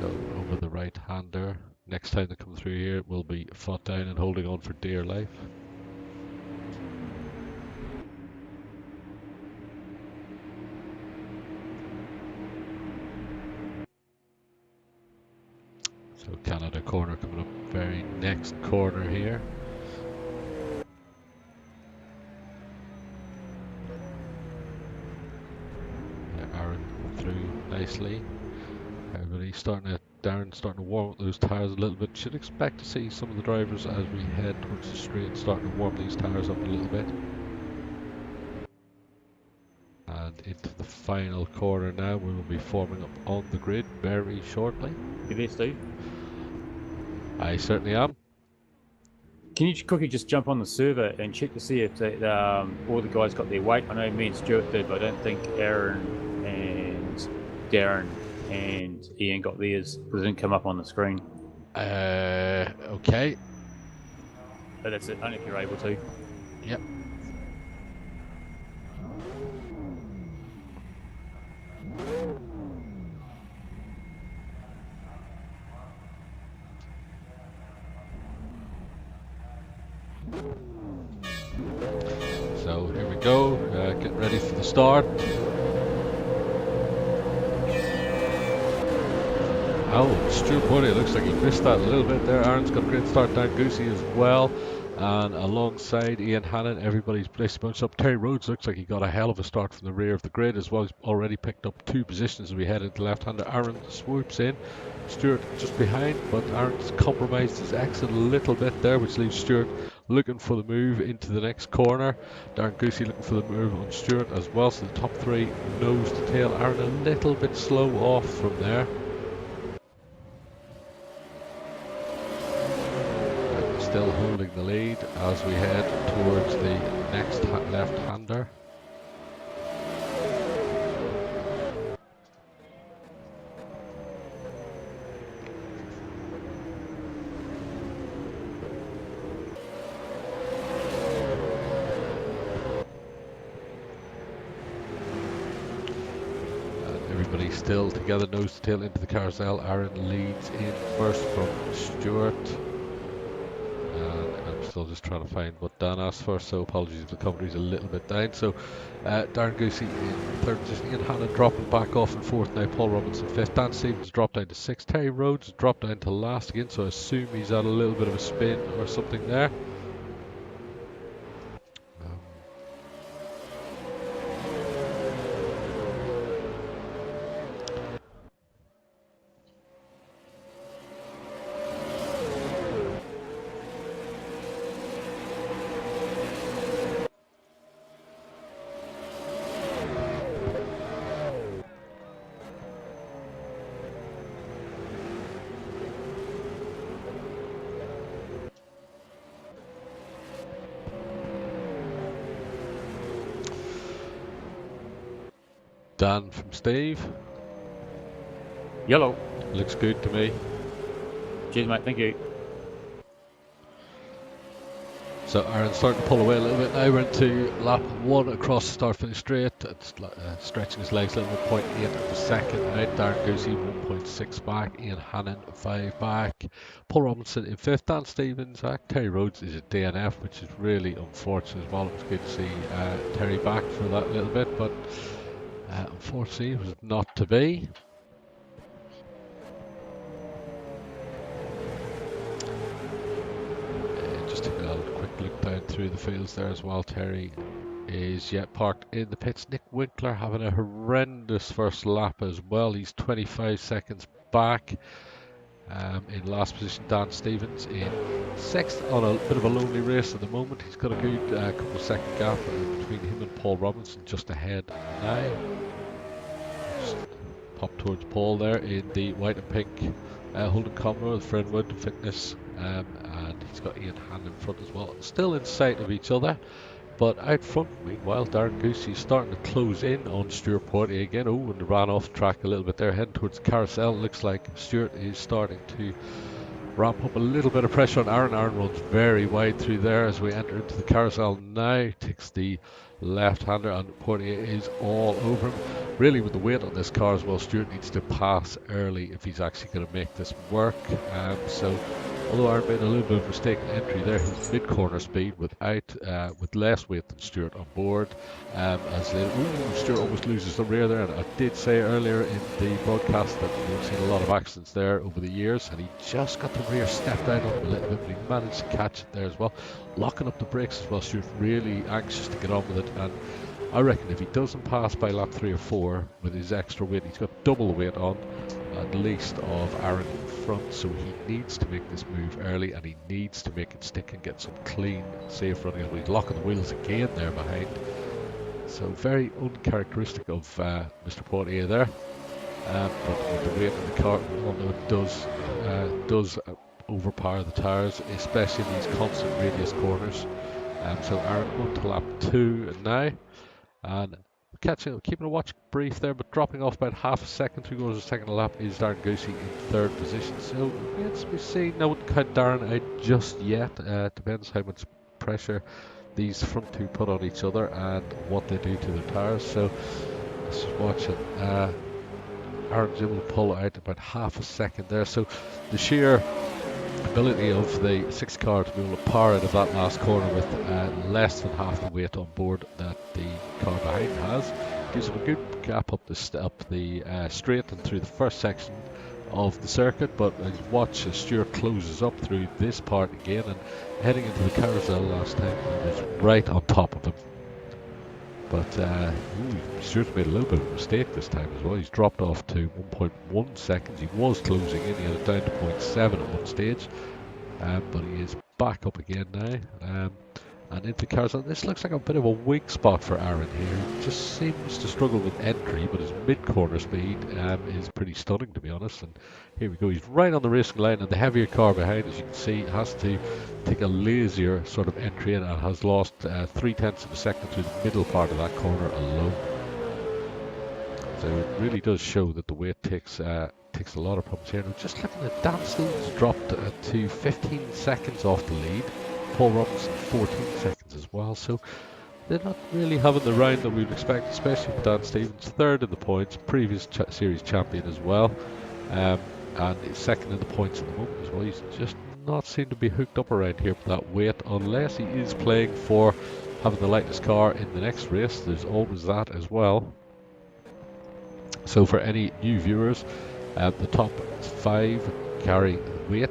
So over the right-hander. Next time they come through here, it will be fought down and holding on for dear life. So Canada corner coming up, very next corner here. Aaron through nicely. Everybody Darren's starting to warm up those tyres a little bit. Should expect to see some of the drivers as we head towards the straight starting to warm these tyres up a little bit. And into the final corner now, we will be forming up on the grid very shortly. You there, Steve? I certainly am. Can you quickly just jump on the server and check to see if all the guys got their weight? I know me and Stuart did, but I don't think Aaron and Darren and Ian got theirs because it didn't come up on the screen. Okay. But that's it, only if you're able to. Yep. So here we go, getting ready for the start. Oh, Stuart Buddy, it looks like he missed that a little bit there. Aaron's got a great start down, Goosey as well. And alongside Ian Hannon, everybody's placed bunched up. Terry Rhodes looks like he got a hell of a start from the rear of the grid as well. He's already picked up 2 positions as we head into left-hander. Aaron swoops in. Stuart just behind, but Aaron's compromised his exit a little bit there, which leaves Stuart looking for the move into the next corner. Darren Goosey looking for the move on Stuart as well. So the top 3 nose to tail. Aaron a little bit slow off from there. Still holding the lead as we head towards the next left-hander. Everybody still together, nose to tail into the carousel. Aaron leads in first from Stuart. I'm still just trying to find what Dan asked for, so apologies if the commentary's a little bit down. So Darren Goosey in 3rd position, Ian Hannon dropping back off in 4th now, Paul Robinson 5th, Dan Stevens dropped down to 6th, Terry Rhodes dropped down to last again, so I assume he's had a little bit of a spin or something there. Dan from Steve. Yellow. Looks good to me. Cheers, mate. Thank you. So Aaron's starting to pull away a little bit now. We're into lap 1 across the start-finish straight. It's stretching his legs a little bit, 0.8 of a second out. Darren Goosey 1.6 back. Ian Hannon 5 back. Paul Robinson in 5th. Dan Stevens, Terry Rhodes is a DNF, which is really unfortunate as well. It was good to see Terry back for that little bit, but unfortunately it was not to be. Just take a quick look down through the fields there as well. Terry is yet parked in the pits. Nick Winkler having a horrendous first lap as well. He's 25 seconds back. In last position, Dan Stevens in 6th on a bit of a lonely race at the moment. He's got a good couple of second gap between him and Paul Robinson, just ahead now. Just pop towards Paul there in the white and pink Holden Commodore with Fredwood Fitness, and he's got Ian Hand in front as well. Still in sight of each other, but out front, meanwhile, Darren Goosey is starting to close in on Stuart Portier again. Oh, and ran off track a little bit there, heading towards the carousel. Looks like Stuart is starting to ramp up a little bit of pressure on Aaron. Aaron runs very wide through there as we enter into the carousel now. Takes the left-hander and Portier is all over him. Really, with the weight on this car as well, Stuart needs to pass early if he's actually going to make this work. So although Aaron made a little bit of a mistake in entry there, his mid-corner speed with less weight than Stuart on board. Stuart almost loses the rear there, and I did say earlier in the broadcast that we've seen a lot of accidents there over the years, and he just got the rear stepped out on him a little bit, but he managed to catch it there as well. Locking up the brakes as well, Stuart really anxious to get on with it, and I reckon if he doesn't pass by lap 3 or 4 with his extra weight, he's got double the weight on at least of Aaron in front, so he needs to make this move early, and he needs to make it stick and get some clean, safe running. He's locking the wheels again there behind, so very uncharacteristic of Mr. Portier there. But with the weight of the car, although it does overpower the tyres, especially in these constant radius corners. So Aaron on to lap 2 now, and keeping a watch brief there, but dropping off about half a second through goes the second lap is Darren Goosey in 3rd position. So let's be seeing. I wouldn't count Darren out just yet. Depends how much pressure these front two put on each other and what they do to their tyres. So let's just watch it. Aaron's able to pull out about half a second there. So the sheer ability of the 6 car to be able to power out of that last corner with less than half the weight on board that the car behind has gives him a good gap up the straight and through the first section of the circuit. But watch as Stuart closes up through this part again, and heading into the carousel last time he was right on top of him. But Stuart's made a little bit of a mistake this time as well. He's dropped off to 1.1 seconds. He was closing in. He had it down to 0.7 at one stage. But he is back up again now. And into the carousel. This looks like a bit of a weak spot for Aaron here. He just seems to struggle with entry, but his mid-corner speed is pretty stunning, to be honest. And here we go. He's right on the racing line, and the heavier car behind, as you can see, has to take a lazier sort of entry in, and has lost 0.3 of a second through the middle part of that corner alone. So it really does show that the weight takes a lot of problems here. Now, just looking at Dan Stevens dropped to 15 seconds off the lead. Paul Robinson 14 seconds as well, so they're not really having the round that we would expect, especially with Dan Stevens, 3rd in the points, previous series champion as well, and he's 2nd in the points at the moment as well. He's just not seem to be hooked up around here for that weight, unless he is playing for having the lightest car in the next race. There's always that as well. So for any new viewers, the top 5 carry weight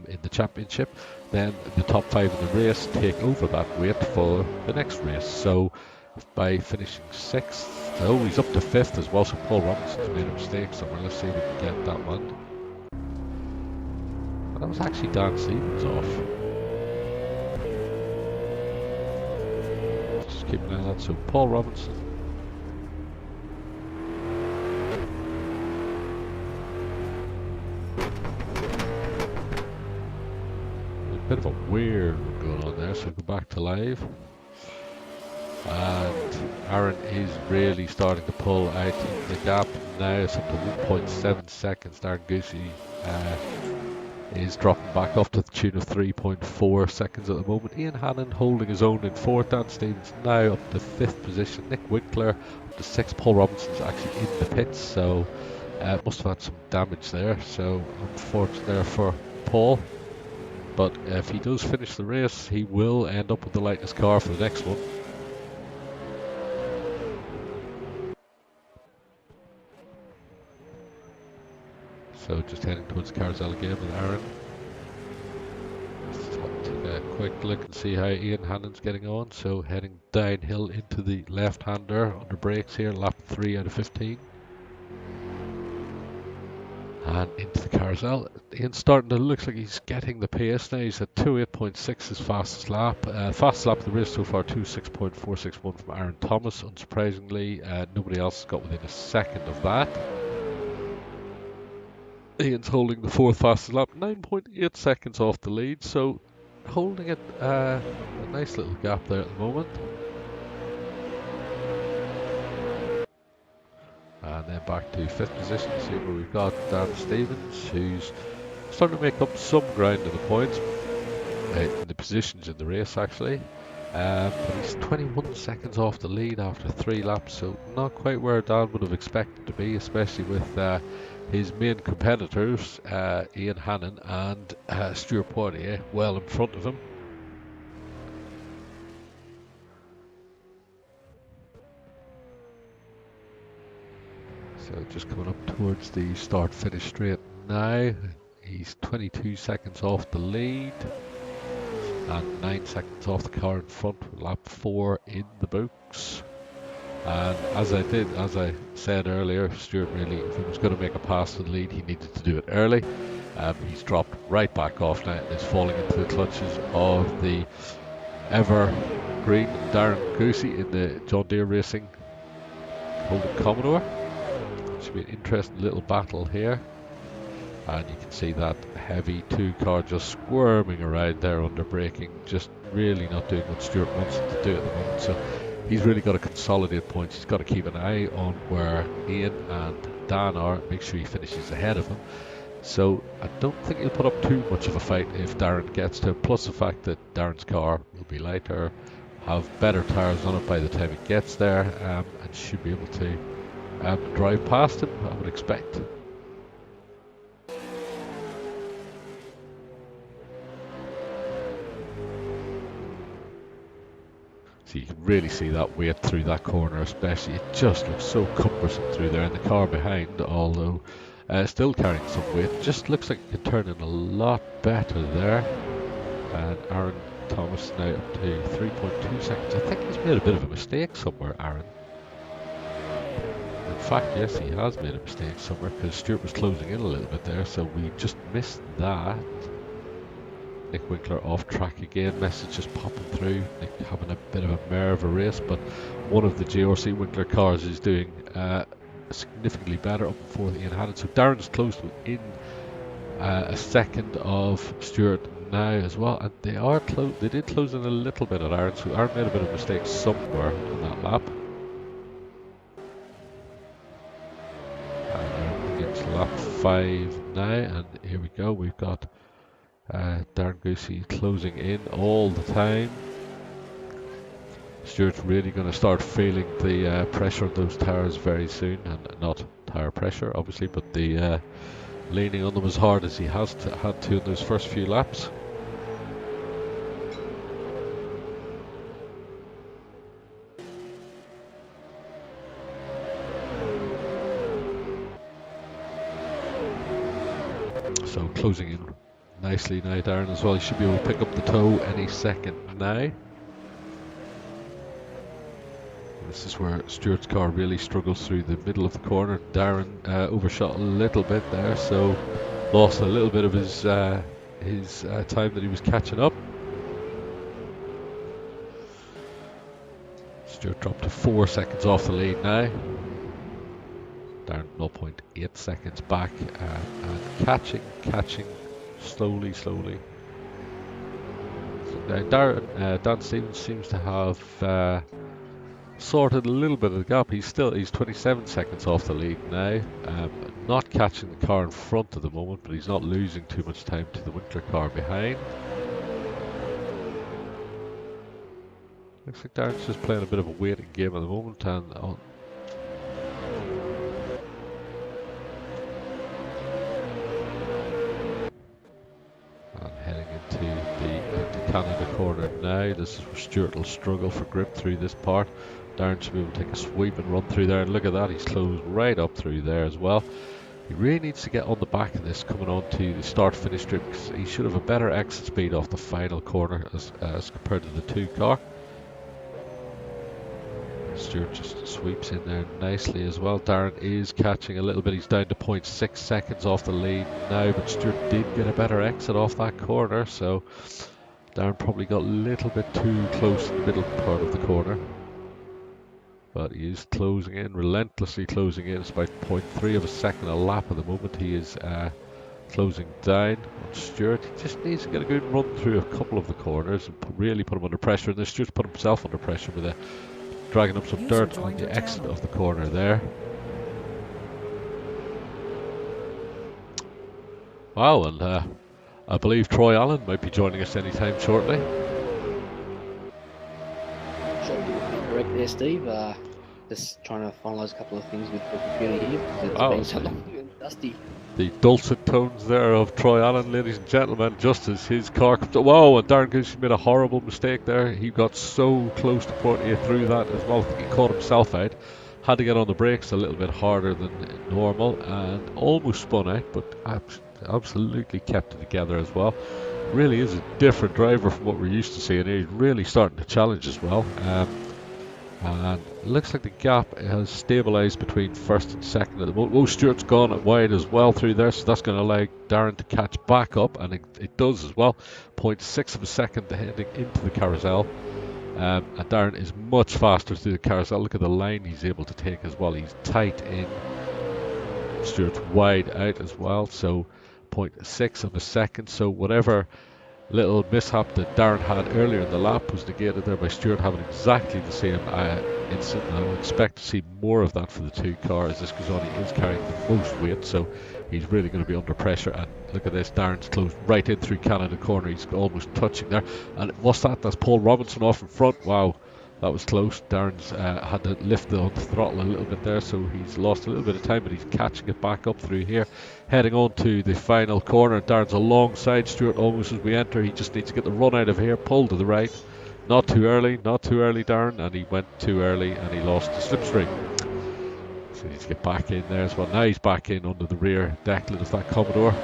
in the championship, then the top 5 in the race take over that weight for the next race. So by finishing 6th, he's up to 5th as well, so Paul Robinson's made a mistake somewhere. Let's see if we can get that one. But that was actually Dan Stevens off. Just keep an eye on that. So Paul Robinson, bit of a weird one going on there, so go back to live, and Aaron is really starting to pull out the gap now. It's up to 1.7 seconds. Darren Goosey is dropping back off to the tune of 3.4 seconds at the moment. Ian Hannon holding his own in fourth. Dan Stevens now up to fifth position. Nick Winkler up to sixth. Paul Robinson's actually in the pits, so must have had some damage there. So unfortunate there for Paul. But if he does finish the race, he will end up with the lightest car for the next one. So just heading towards Carousel again with Aaron. Let's take a quick look and see how Ian Hannon's getting on. So heading downhill into the left-hander under brakes here, lap 3 out of 15. And into the Carousel. Ian's starting to look like he's getting the pace now. He's at 2:08.6 his fastest lap. Fastest lap of the race so far, 2:06.461 from Aaron Thomas. Unsurprisingly, nobody else got within a second of that. Ian's holding the fourth fastest lap, 9.8 seconds off the lead, so holding it a nice little gap there at the moment. And then back to fifth position to see where we've got Dan Stevens, who's starting to make up some ground in the points, in the positions in the race actually. But he's 21 seconds off the lead after 3 laps, so not quite where Dan would have expected to be, especially with his main competitors, Ian Hannon and Stuart Poitier, well in front of him. So just coming up towards the start-finish straight now. He's 22 seconds off the lead and 9 seconds off the car in front with lap 4 in the books. And as I said earlier, Stuart really, if he was going to make a pass to the lead, he needed to do it early. He's dropped right back off now and is falling into the clutches of the evergreen Darren Goosey in the John Deere Racing Holden Commodore. Should be an interesting little battle here. And you can see that heavy 2 car just squirming around there under braking, just really not doing what Stuart wants him to do at the moment. So he's really got to consolidate points. He's got to keep an eye on where Ian and Dan are, make sure he finishes ahead of him. So I don't think he'll put up too much of a fight if Darren gets to him, plus the fact that Darren's car will be lighter, have better tyres on it by the time it gets there, and should be able to drive past him, I would expect. So you can really see that weight through that corner, especially. It just looks so cumbersome through there, and the car behind, although still carrying some weight, just looks like it can turn in a lot better there. And Aaron Thomas now up to 3.2 seconds. I think he's made a bit of a mistake somewhere, Aaron. In fact, yes, he has made a mistake somewhere, because Stuart was closing in a little bit there, so we just missed that. Nick Winkler off track again, message just popping through. Nick having a bit of a mare of a race, but one of the GRC Winkler cars is doing significantly better up in fourth, Ian Hannon. So Darren's close within a second of Stuart now as well, and they are close. They did close in a little bit at Aaron, so Aaron made a bit of a mistake somewhere on that lap. And it's lap 5 now, and here we go. We've got Darren Goosey closing in all the time. Stuart's really going to start feeling the pressure of those tyres very soon, and not tyre pressure obviously, but the leaning on them as hard as he had to in those first few laps. So closing in nicely now, Darren, as well. He should be able to pick up the toe any second now. This is where Stuart's car really struggles through the middle of the corner. Darren overshot a little bit there, so lost a little bit of his time that he was catching up. Stuart dropped to 4 seconds off the lead now. Darren 0.8 seconds back, and catching slowly. So now Dan Stevens seems to have sorted a little bit of the gap. He's 27 seconds off the lead now. Not catching the car in front at the moment, but he's not losing too much time to the winter car behind. Looks like Darren's just playing a bit of a waiting game at the moment, and heading into Canada corner now. This is where Stuart will struggle for grip through this part. Darren should be able to take a sweep and run through there, and look at that, he's closed right up through there as well. He really needs to get on the back of this coming on to the start-finish strip, because he should have a better exit speed off the final corner as compared to the 2 car. Stuart just sweeps in there nicely as well. Darren is catching a little bit. He's down to 0.6 seconds off the lead now, but Stuart did get a better exit off that corner, so Darren probably got a little bit too close in the middle part of the corner. But he is closing in, relentlessly closing in. It's about 0.3 of a second a lap at the moment. He is closing down on Stuart. He just needs to get a good run through a couple of the corners and really put him under pressure. And Stuart's put himself under pressure with dragging up some dirt on the exit of the corner there. Wow, and I believe Troy Allen might be joining us anytime shortly. Correct there, Steve. Just trying to finalise a couple of things with the computer here because it's been so long and dusty. The dulcet tones there of Troy Allen, ladies and gentlemen, just as his car comes up. Whoa, and Darren Goose made a horrible mistake there. He got so close to putting you through that as well. I think he caught himself out. Had to get on the brakes a little bit harder than normal and almost spun out, but absolutely kept it together as well. Really is a different driver from what we're used to seeing. He's really starting to challenge as well. And it looks like the gap has stabilised between first and second at the moment. Oh, Stuart's gone wide as well through there, so that's going to allow Darren to catch back up, and it does as well. 0.6 of a second heading into the carousel. And Darren is much faster through the carousel. Look at the line he's able to take as well. He's tight in. Stuart's wide out as well, so 0.6 of a second. So whatever little mishap that Darren had earlier in the lap was negated there by Stuart having exactly the same incident. I would expect to see more of that for the 2 cars. This goes on, he is carrying the most weight, so he's really going to be under pressure. And look at this, Darren's closed right in through Canada corner. He's almost touching there. And what's that? That's Paul Robinson off in front. Wow, that was close. Darren's had to lift the throttle a little bit there, so he's lost a little bit of time, but he's catching it back up through here. Heading on to the final corner. Darren's alongside Stuart almost as we enter. He just needs to get the run out of here. Pull to the right. Not too early, Darren. And he went too early and he lost the slipstream. So he needs to get back in there as well. Now he's back in under the rear decklet of that Commodore.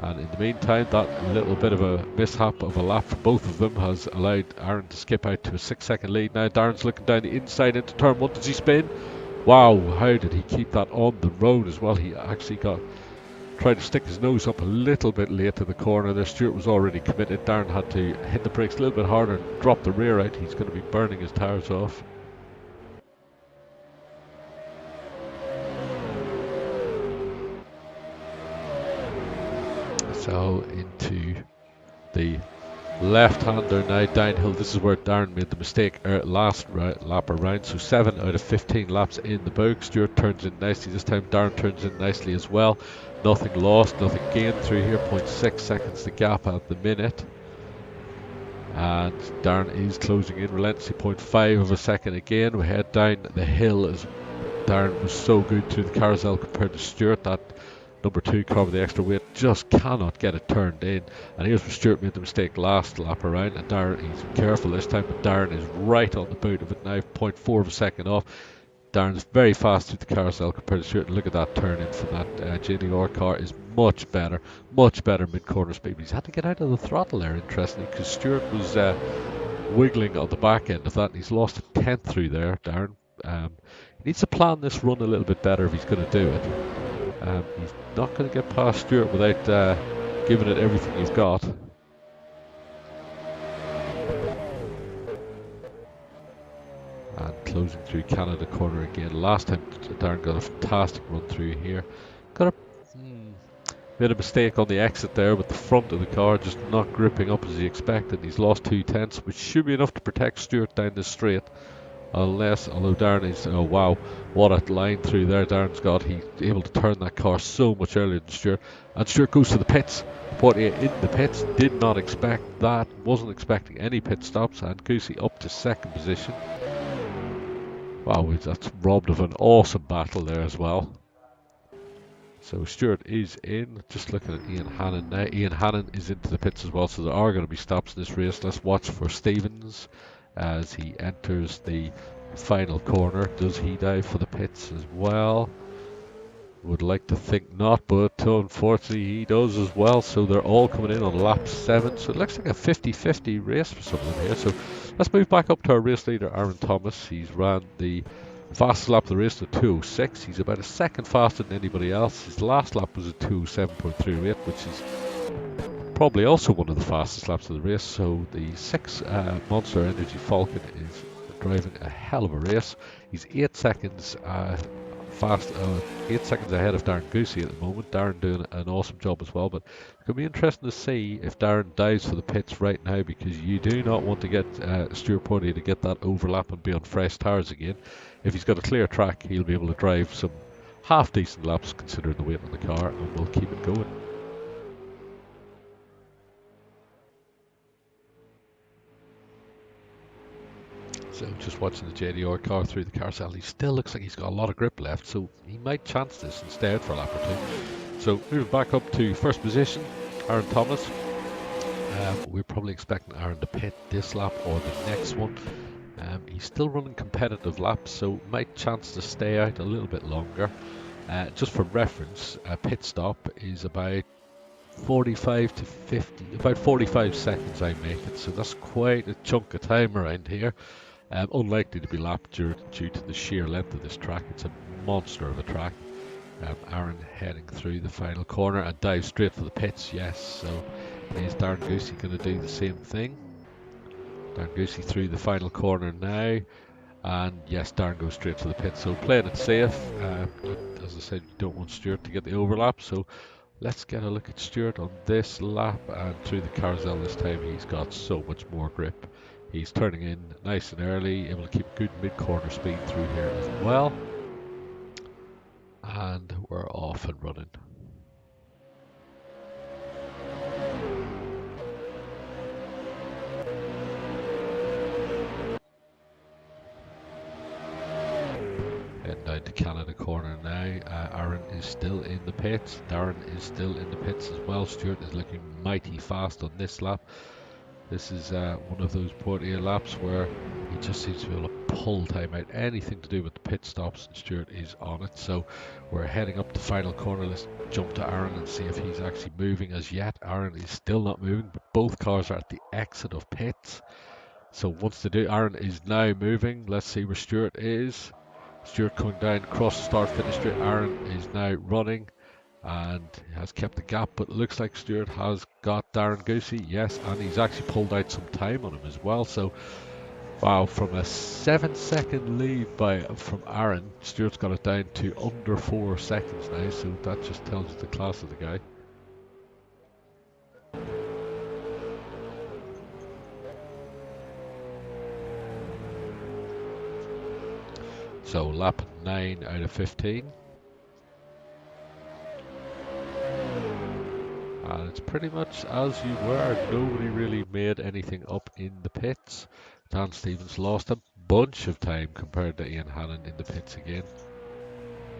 And in the meantime, that little bit of a mishap of a lap for both of them has allowed Aaron to skip out to a 6-second lead. Now Darren's looking down the inside into turn 1. Does he spin? Wow, how did he keep that on the road as well? He actually tried to stick his nose up a little bit late to the corner there. Stuart was already committed. Darren had to hit the brakes a little bit harder and drop the rear out. He's going to be burning his tyres off. So into the left-hander now downhill. This is where Darren made the mistake last lap around. So 7 out of 15 laps in the book. Stuart turns in nicely this time. Darren turns in nicely as well. Nothing lost, nothing gained through here. 0.6 seconds the gap at the minute. And Darren is closing in relentlessly. 0.5 of a second again. We head down the hill as Darren was so good through the carousel compared to Stuart. That number 2 car with the extra weight just cannot get it turned in. And here's where Stuart made the mistake last lap around, and Darren, he's careful this time, but Darren is right on the boot of it now, 0.4 of a second off. Darren's very fast through the carousel compared to Stuart, and look at that turn in for that JDR car is much better mid-corner speed. But he's had to get out of the throttle there, interestingly, because Stuart was wiggling on the back end of that, and he's lost a tenth through there, Darren. He needs to plan this run a little bit better if he's going to do it. He's not going to get past Stuart without giving it everything he's got. And closing through Canada corner again. Last time Darren got a fantastic run through here. Got a Made a mistake on the exit there with the front of the car just not gripping up as he expected. He's lost 2/10, which should be enough to protect Stewart down the straight. Although Darren is, oh wow, what a line through there Darren's got. He's able to turn that car so much earlier than Stewart. And Stewart goes to the pits. Portier in the pits, did not expect that, wasn't expecting any pit stops, and Goosey up to second position. Wow, that's robbed of an awesome battle there as well. So Stewart is in, just looking at Ian Hannon now. Ian Hannon is into the pits as well, so there are going to be stops in this race. Let's watch for Stevens as he enters the final corner. Does he dive for the pits as well? Would like to think not, but unfortunately he does as well. So they're all coming in on lap 7. So it looks like a 50-50 race for some of them here. So let's move back up to our race leader, Aaron Thomas. He's ran the fastest lap of the race to 2:06. He's about a second faster than anybody else. His last lap was a 2:07.38, which is probably also one of the fastest laps of the race. So the 6 Monster Energy Falcon is driving a hell of a race. He's 8 seconds 8 seconds ahead of Darren Goosey at the moment. Darren doing an awesome job as well, but it's going to be interesting to see if Darren dives for the pits right now, because you do not want to get Stuart Portier to get that overlap and be on fresh tyres again. If he's got a clear track, he'll be able to drive some half decent laps considering the weight on the car, and we'll keep it going. So just watching the JDR car through the carousel, he still looks like he's got a lot of grip left, so he might chance this and stay out for a lap or two. So moving back up to first position, Aaron Thomas. We're probably expecting Aaron to pit this lap or the next one. He's still running competitive laps, so might chance to stay out a little bit longer. Just for reference, a pit stop is about 45 to 50, about 45 seconds I make it, so that's quite a chunk of time around here. Unlikely to be lapped due to the sheer length of this track. It's a monster of a track. Aaron heading through the final corner and dives straight for the pits. Yes, so is Darren Goosey going to do the same thing? Darren Goosey through the final corner now, and yes, Darren goes straight to the pits. So playing it safe. As I said, you don't want Stuart to get the overlap, so let's get a look at Stuart on this lap, and through the carousel this time he's got so much more grip. He's turning in nice and early, able to keep good mid-corner speed through here as well. And we're off and running. Heading down to Canada corner now. Aaron is still in the pits. Darren is still in the pits as well. Stuart is looking mighty fast on this lap. This is one of those Portier laps where he just seems to be able to pull time out. Anything to do with the pit stops, and Stuart is on it. So we're heading up the final corner. Let's jump to Aaron and see if he's actually moving as yet. Aaron is still not moving, but both cars are at the exit of pits. So once they do, Aaron is now moving. Let's see where Stuart is. Stuart coming down across the start-finish straight. Aaron is now running and has kept the gap, but it looks like Stuart has got Darren Goosey, yes, and he's actually pulled out some time on him as well. So wow, from a 7-second lead from Aaron, Stuart's got it down to under 4 seconds now, so that just tells you the class of the guy. So lap 9 out of 15. And it's pretty much as you were. Nobody really made anything up in the pits. Dan Stevens lost a bunch of time compared to Ian Hannon in the pits again.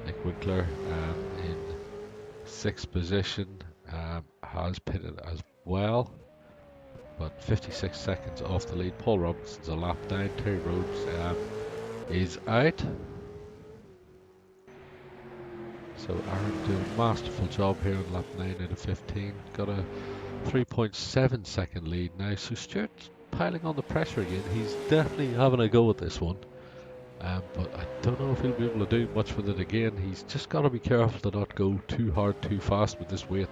Nick Winkler in 6th position has pitted as well, but 56 seconds off the lead. Paul Robinson's a lap down. Terry Rhodes is out. So Aaron doing a masterful job here on lap 9 out of 15. Got a 3.7 second lead now. So Stuart's piling on the pressure again. He's definitely having a go at this one. But I don't know if he'll be able to do much with it again. He's just got to be careful to not go too hard, too fast with this weight.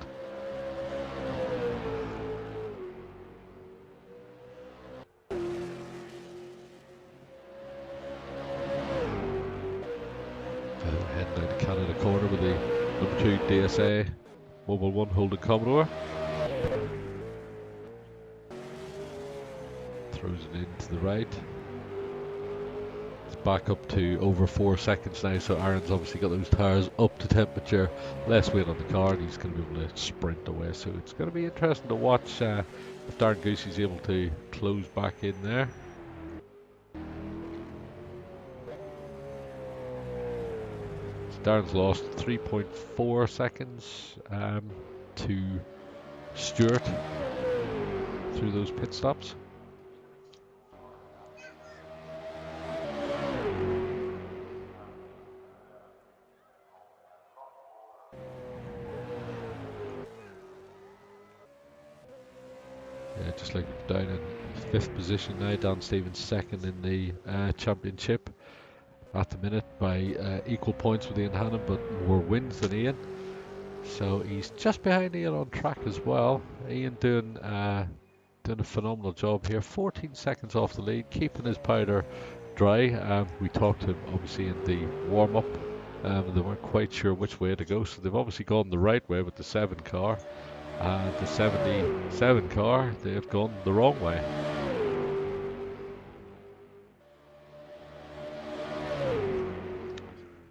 Heading down to Canada corner with the number 2 DSA. Mobile 1 holding Commodore. Throws it into the right. It's back up to over 4 seconds now, so Aaron's obviously got those tyres up to temperature, less weight on the car, and he's going to be able to sprint away. So it's going to be interesting to watch if Darren Goosey's able to close back in there. So Darren's lost 3.4 seconds to Stewart through those pit stops. Just like down in 5th position now, Dan Stevens 2nd in the championship at the minute by equal points with Ian Hannon, but more wins than Ian. So he's just behind Ian on track as well. Ian doing a phenomenal job here, 14 seconds off the lead, keeping his powder dry. We talked to him obviously in the warm-up. They weren't quite sure which way to go, so they've obviously gone the right way with the 7 car. The 77 car, they've gone the wrong way.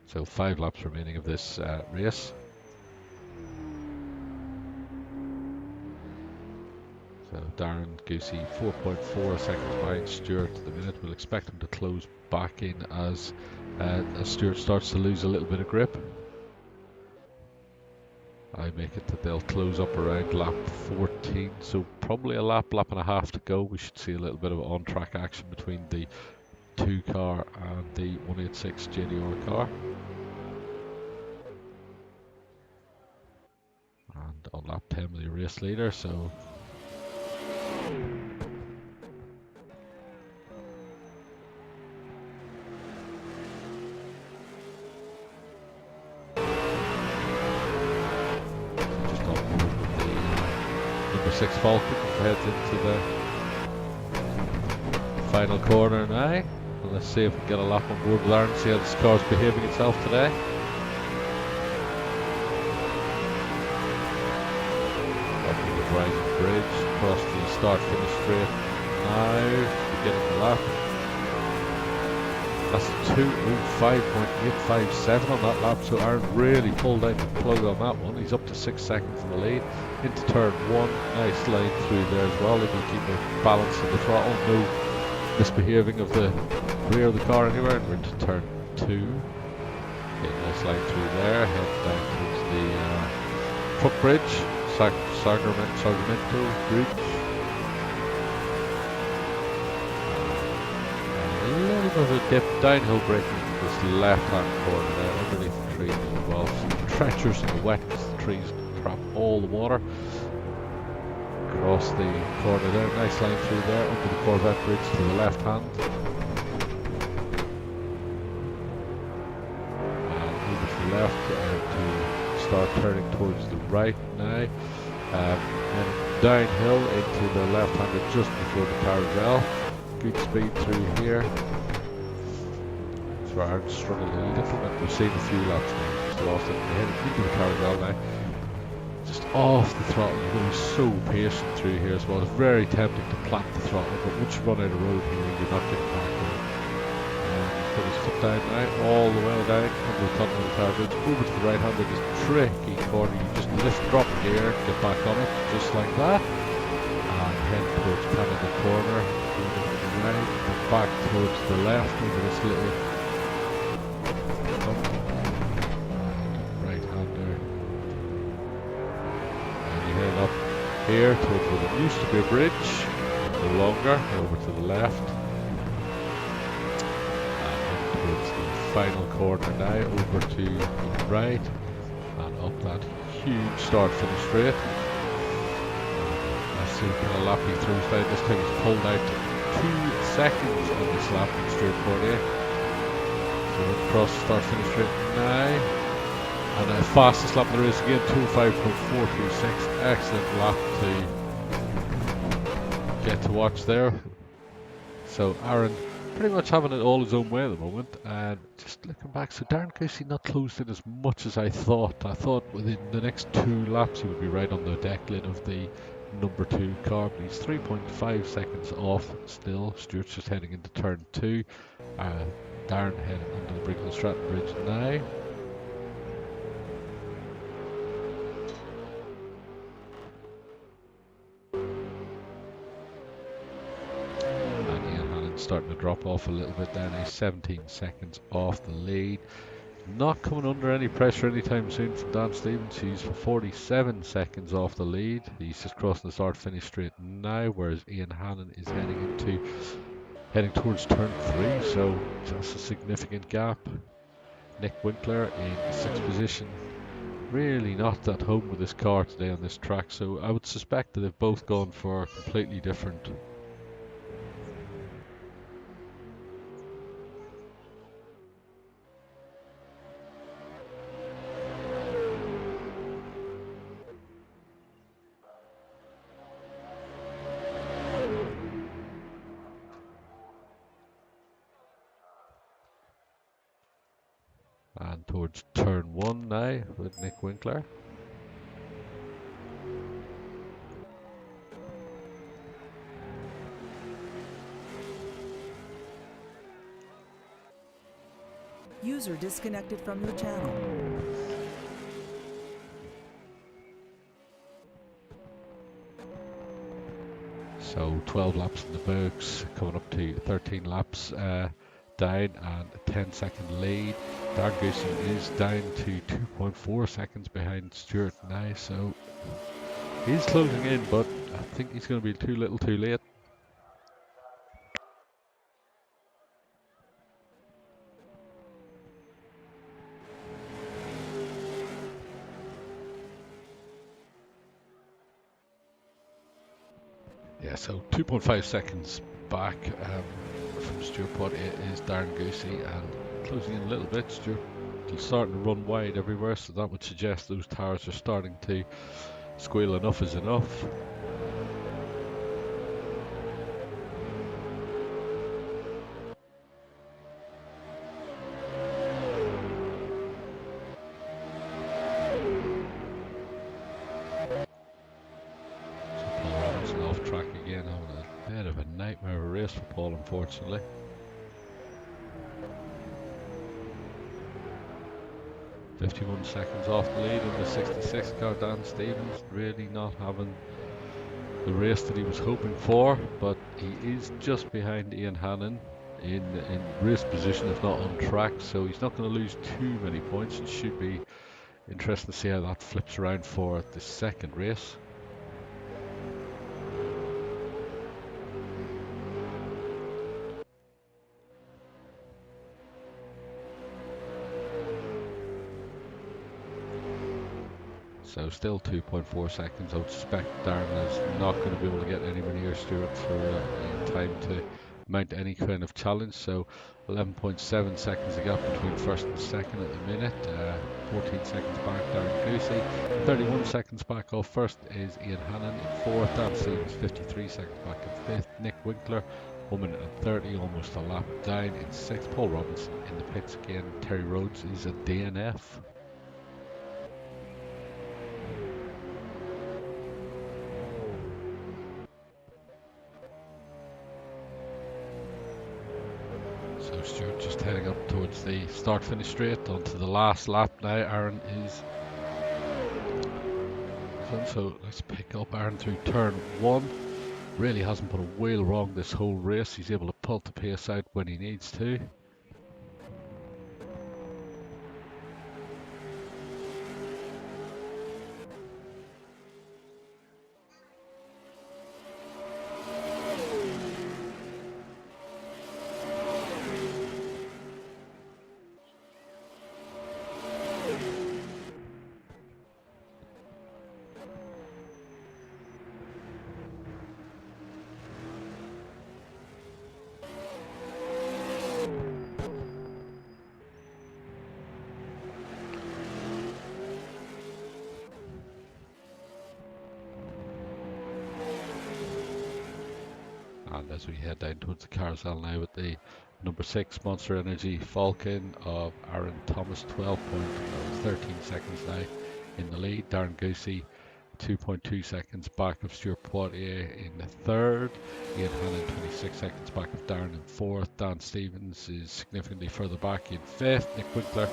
So 5 laps remaining of this race. So Darren Goosey 4.4 seconds behind Stewart at the minute. We'll expect him to close back in as Stewart starts to lose a little bit of grip. I make it that they'll close up around lap 14, so probably a lap and a half to go. We should see a little bit of on-track action between the 2 car and the 186 JDR car. And on lap 10 with the race leader, so number 6 Falcon heads into the final corner now. And let's see if we can get a lap on board with Aaron, see how this car's behaving itself today. Up to the Rising Bridge, across the start finish straight now, beginning the lap. That's 2:05.857 on that lap, so Aaron really pulled out the plug on that one. He's up to 6 seconds in the lead. Into turn 1, nice line through there as well, able to keep a balance of the throttle, no misbehaving of the rear of the car anywhere. And we're into turn 2. Okay, nice line through there, head down towards the truck bridge, Sacramento Bridge. A little bit of a dip, downhill braking into this left-hand corner there, underneath the trees as well. Some treacherous in the wet because the trees trap all the water. Across the corner there, nice line through there, under the Corvette bridge to the left hand. And over to the left to start turning towards the right now. And downhill into the left-hander just before the carousel. Good speed through here. So Aaron struggled a little bit. We've seen a few laps now, just lost it. Heading into the carousel now. Just off the throttle. You've got to be so patient through here as well. It's very tempting to plant the throttle, but once you run out of road here, you're not getting back there. Put his foot down now, all the way down under the Continental Tire Bridge, over to the right hand of this tricky corner. You just lift, drop gear, get back on it, just like that. And head towards Canada Corner. Right, and back towards the left over this little right hander, and you head up here towards what it used to be a bridge, no longer, over to the left, and towards the final corner now, over to the right, and up that huge start finish straight. Let's see what kind of lap he throws down. This time he's pulled out 2 seconds on this lap in straight 48. So across the start finish straight now. And the fastest lap of the race again, 2:05.426. Excellent lap to get to watch there. So Aaron pretty much having it all his own way at the moment. And just looking back, so Darren Goosey not closed in as much as I thought. I thought within the next 2 laps he would be right on the deck lid of the number 2 car, but he's 3.5 seconds off still. Stewart's just heading into turn 2. Darren heading under the Briggle Stratton Bridge now. Starting to drop off a little bit there now, 17 seconds off the lead. Not coming under any pressure anytime soon from Dan Stevens. He's 47 seconds off the lead. He's just crossing the start-finish straight now, whereas Ian Hannon is heading towards turn 3, so that's a significant gap. Nick Winkler in 6th position. Really not at home with this car today on this track, so I would suspect that they've both gone for completely different. And towards turn 1 now with Nick Winkler. User disconnected from your channel. So 12 laps in the books, coming up to 13 laps down and a 10-second lead. Darren Goosey is down to 2.4 seconds behind Stewart now, so he's closing in, but I think he's going to be too little too late. Yeah, so 2.5 seconds back from Stuart, but it is Darren Goosey, and closing in a little bit. Stuart is starting to run wide everywhere, so that would suggest those tires are starting to squeal. Enough is enough. For Paul, unfortunately. "51 seconds off the lead in the 66 car. Dan Stevens really not having the race that he was hoping for, but he is just behind Ian Hannon in race position, if not on track, so he's not going to lose too many points. It should be interesting to see how that flips around for the second race. So still 2.4 seconds. I would suspect Darren is not going to be able to get anywhere near Stewart for time to mount any kind of challenge. So 11.7 seconds the gap between first and second at the minute. 14 seconds back Darren Goosey. 31 seconds back off first is Ian Hannon in fourth. Dan Stevens 53 seconds back in fifth. Nick Winkler 1 minute and 30, almost a lap down in sixth. Paul Robinson in the pits again. Terry Rhodes is a DNF. So Stuart just heading up towards the start-finish straight onto the last lap now. Aaron is... So let's pick up Aaron through turn 1. Really hasn't put a wheel wrong this whole race. He's able to pull the pace out when he needs to. as we head down towards the carousel now with the number 6 Monster Energy Falcon of Aaron Thomas, 13 seconds now in the lead. Darren Goosey 2.2 seconds back of Stuart Poitier in the third. Ian Hannon 26 seconds back of Darren in fourth. Dan Stevens is significantly further back in fifth. Nick Winkler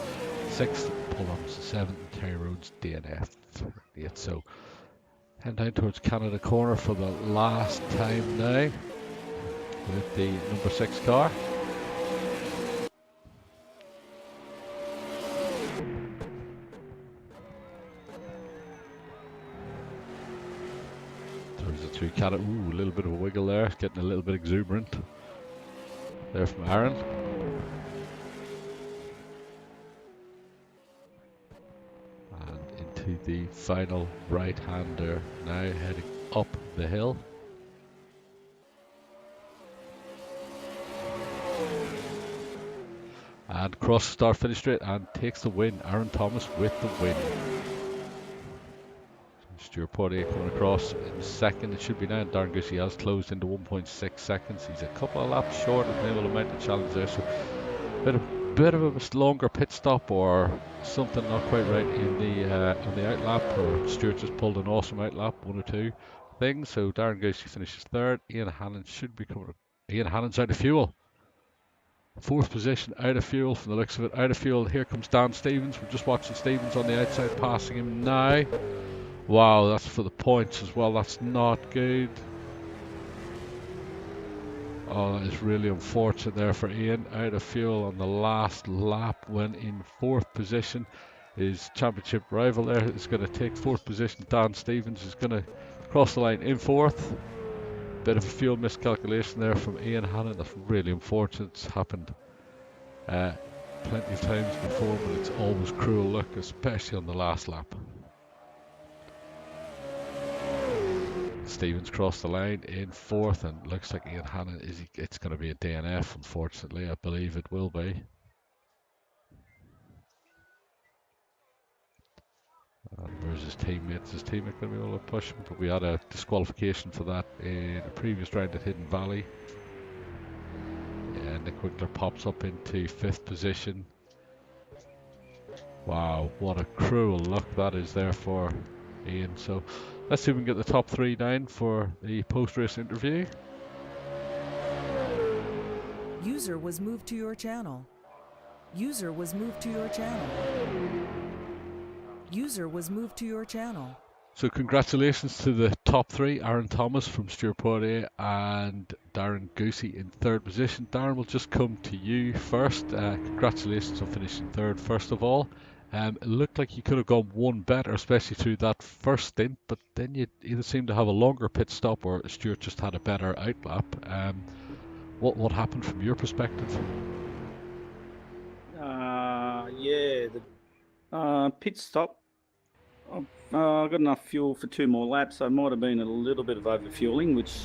6th. Paul Robinson 7th. And Terry Rhodes DNF 8th. So head down towards Canada Corner for the last time now with the number 6 car. There's a through Canada. Ooh, a little bit of a wiggle there, getting a little bit exuberant there from Aaron. And into the final right-hander now, heading up the hill. And crosses start finish straight and takes the win. Aaron Thomas with the win. Stuart Poitier coming across in second. It should be now. Darren Goosey has closed into 1.6 seconds. He's a couple of laps short of being able to mount the challenge there. So bit of a longer pit stop or something not quite right in the on the outlap, or Stuart just pulled an awesome outlap, one or two things. So Darren Goosey finishes third. Ian Hannon should be coming. Ian Hannon's out of fuel. 4th position, out of fuel from the looks of it. Out of fuel. Here comes Dan Stevens. We're just watching Stevens on the outside, passing him now. Wow, that's for the points as well. That's not good. Oh, that is really unfortunate there for Ian. Out of fuel on the last lap when in 4th position. His championship rival there is going to take 4th position. Dan Stevens is going to cross the line in 4th. Bit of a fuel miscalculation there from Ian Hannon. That's really unfortunate. It's happened plenty of times before, but it's always cruel luck, especially on the last lap. Stevens crossed the line in 4th, and looks like Ian Hannon it's going to be a DNF, unfortunately. I believe it will be. And where's his teammate? Is his teammate going to be able to push him? But we had a disqualification for that in a previous round at Hidden Valley. Yeah, Nick Winkler pops up into 5th position. Wow, what a cruel luck that is there for Ian. So let's see if we can get the top 3 down for the post-race interview. User was moved to your channel. User was moved to your channel. User was moved to your channel. So congratulations to the top 3, Aaron Thomas from Stuart Poitier and Darren Goosey in 3rd position. Darren, will just come to you first. Congratulations on finishing 3rd first of all. It looked like you could have gone one better, especially through that first stint, but then you either seemed to have a longer pit stop or Stuart just had a better outlap. What happened from your perspective? Yeah, the pit stop. I've got enough fuel for 2 more laps, so it might have been a little bit of overfueling, which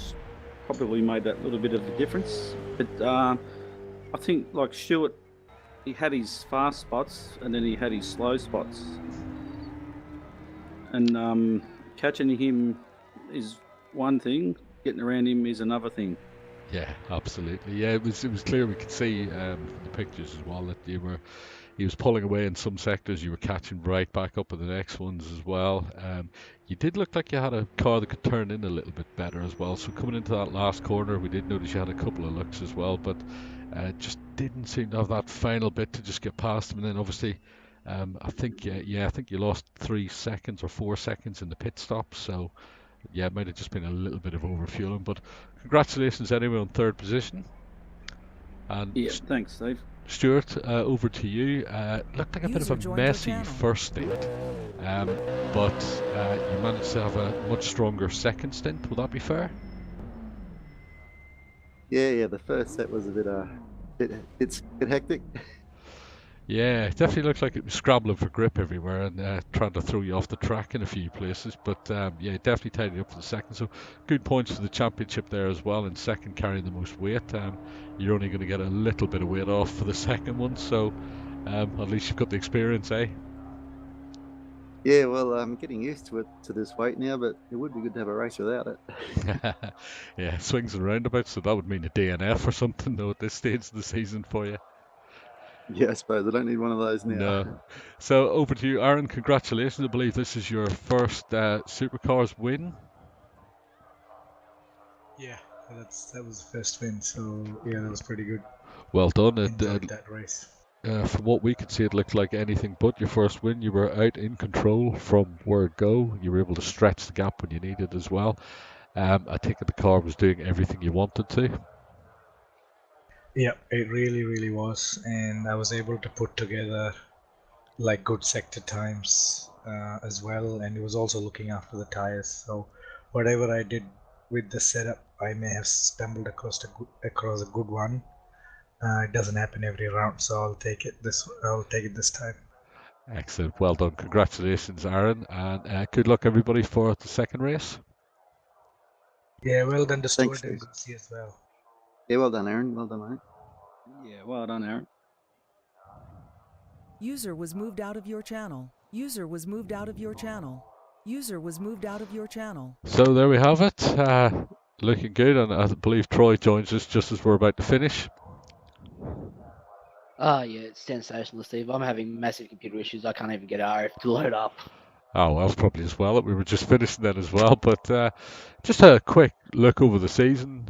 probably made that little bit of a difference. But I think, like Stuart, he had his fast spots and then he had his slow spots. And catching him is one thing, getting around him is another thing. Yeah, absolutely. Yeah, it was clear. We could see from the pictures as well that he was pulling away in some sectors. You were catching right back up in the next ones as well. You did look like you had a car that could turn in a little bit better as well. So coming into that last corner, we did notice you had a couple of looks as well, but just didn't seem to have that final bit to just get past him. And then obviously, I think you lost 3 seconds or 4 seconds in the pit stop. So yeah, it might have just been a little bit of overfueling. But congratulations anyway on 3rd position. And yeah, thanks, Steve. Stuart, over to you. Looked like a bit of a messy first stint, but you managed to have a much stronger second stint. Will that be fair? Yeah. The first set was a bit hectic. Yeah, it definitely looked like it was scrabbling for grip everywhere and trying to throw you off the track in a few places. But yeah, definitely tidied up for the second. So good points for the championship there as well. In second, carrying the most weight. You're only going to get a little bit of weight off for the second one. So at least you've got the experience, eh? Yeah, well, I'm getting used to this weight now, but it would be good to have a race without it. Yeah, swings and roundabouts, so that would mean a DNF or something, though, at this stage of the season for you. Yeah, I suppose I don't need one of those now. No. So over to you, Aaron. Congratulations. I believe this is your first Supercars win. Yeah, that was the first win, so yeah, that was pretty good. Well done. Enjoyed that race. From what we could see, it looked like anything but your first win. You were out in control from word go. You were able to stretch the gap when you needed as well. I think the car was doing everything you wanted to. Yeah, it really, really was, and I was able to put together like good sector times as well, and it was also looking after the tires. So whatever I did with the setup, I may have stumbled across a good one. It doesn't happen every round, so I'll take it this time. Excellent. Well done. Congratulations, Aaron, and good luck everybody for the second race. Yeah, well done to Thanks, Stuart and Steve. Goosey as well. Yeah, well done, Aaron. Well done, mate. Yeah, well done, Aaron. User was moved out of your channel. User was moved out of your channel. User was moved out of your channel. So there we have it. Looking good, and I believe Troy joins us just as we're about to finish. Oh, yeah, it's sensational, Steve. I'm having massive computer issues. I can't even get RF to load up. Oh, well, probably as well. We were just finishing that as well. But just a quick look over the season.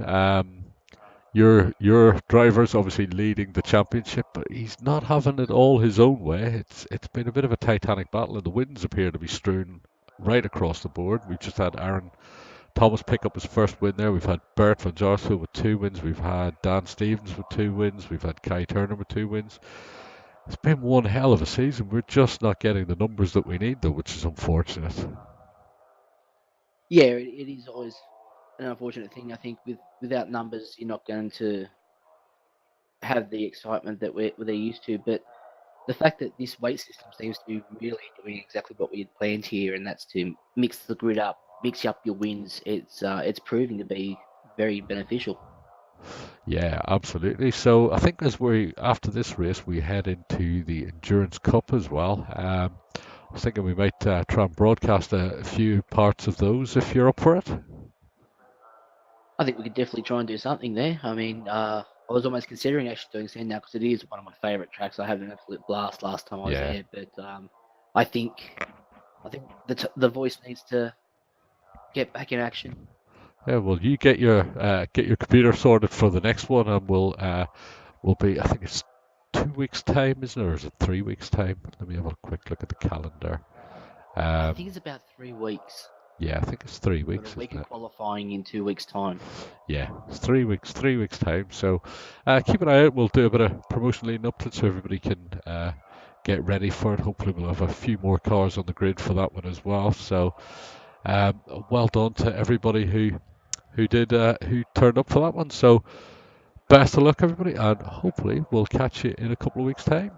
Your driver's obviously leading the championship, but he's not having it all his own way. It's been a bit of a titanic battle, and the wins appear to be strewn right across the board. We've just had Aaron Thomas pick up his first win there. We've had Bert van Jaarsveld with 2 wins. We've had Dan Stevens with 2 wins. We've had Kai Turner with 2 wins. It's been one hell of a season. We're just not getting the numbers that we need, though, which is unfortunate. Yeah, it is always an unfortunate thing. I think without numbers, you're not going to have the excitement that they're used to. But the fact that this weight system seems to be really doing exactly what we had planned here, and that's to mix the grid up, mix up your wins. It's proving to be very beneficial. Yeah, absolutely. So I think after this race, we head into the Endurance Cup as well. I was thinking we might try and broadcast a few parts of those if you're up for it. I think we could definitely try and do something there. I mean, I was almost considering actually doing Sandown because it is one of my favourite tracks. I had an absolute blast last time I was there, but I think the voice needs to get back in action. Yeah, well, you get your computer sorted for the next one, and we'll be. I think it's 2 weeks' time, isn't it, or is it 3 weeks' time? Let me have a quick look at the calendar. I think it's about 3 weeks. Yeah, I think it's 3 weeks. A week of qualifying in 2 weeks' time. Yeah, it's 3 weeks. 3 weeks' time. So keep an eye out. We'll do a bit of promotion leading up to it, so everybody can get ready for it. Hopefully, we'll have a few more cars on the grid for that one as well. So well done to everybody who turned up for that one. So best of luck, everybody, and hopefully we'll catch you in a couple of weeks' time.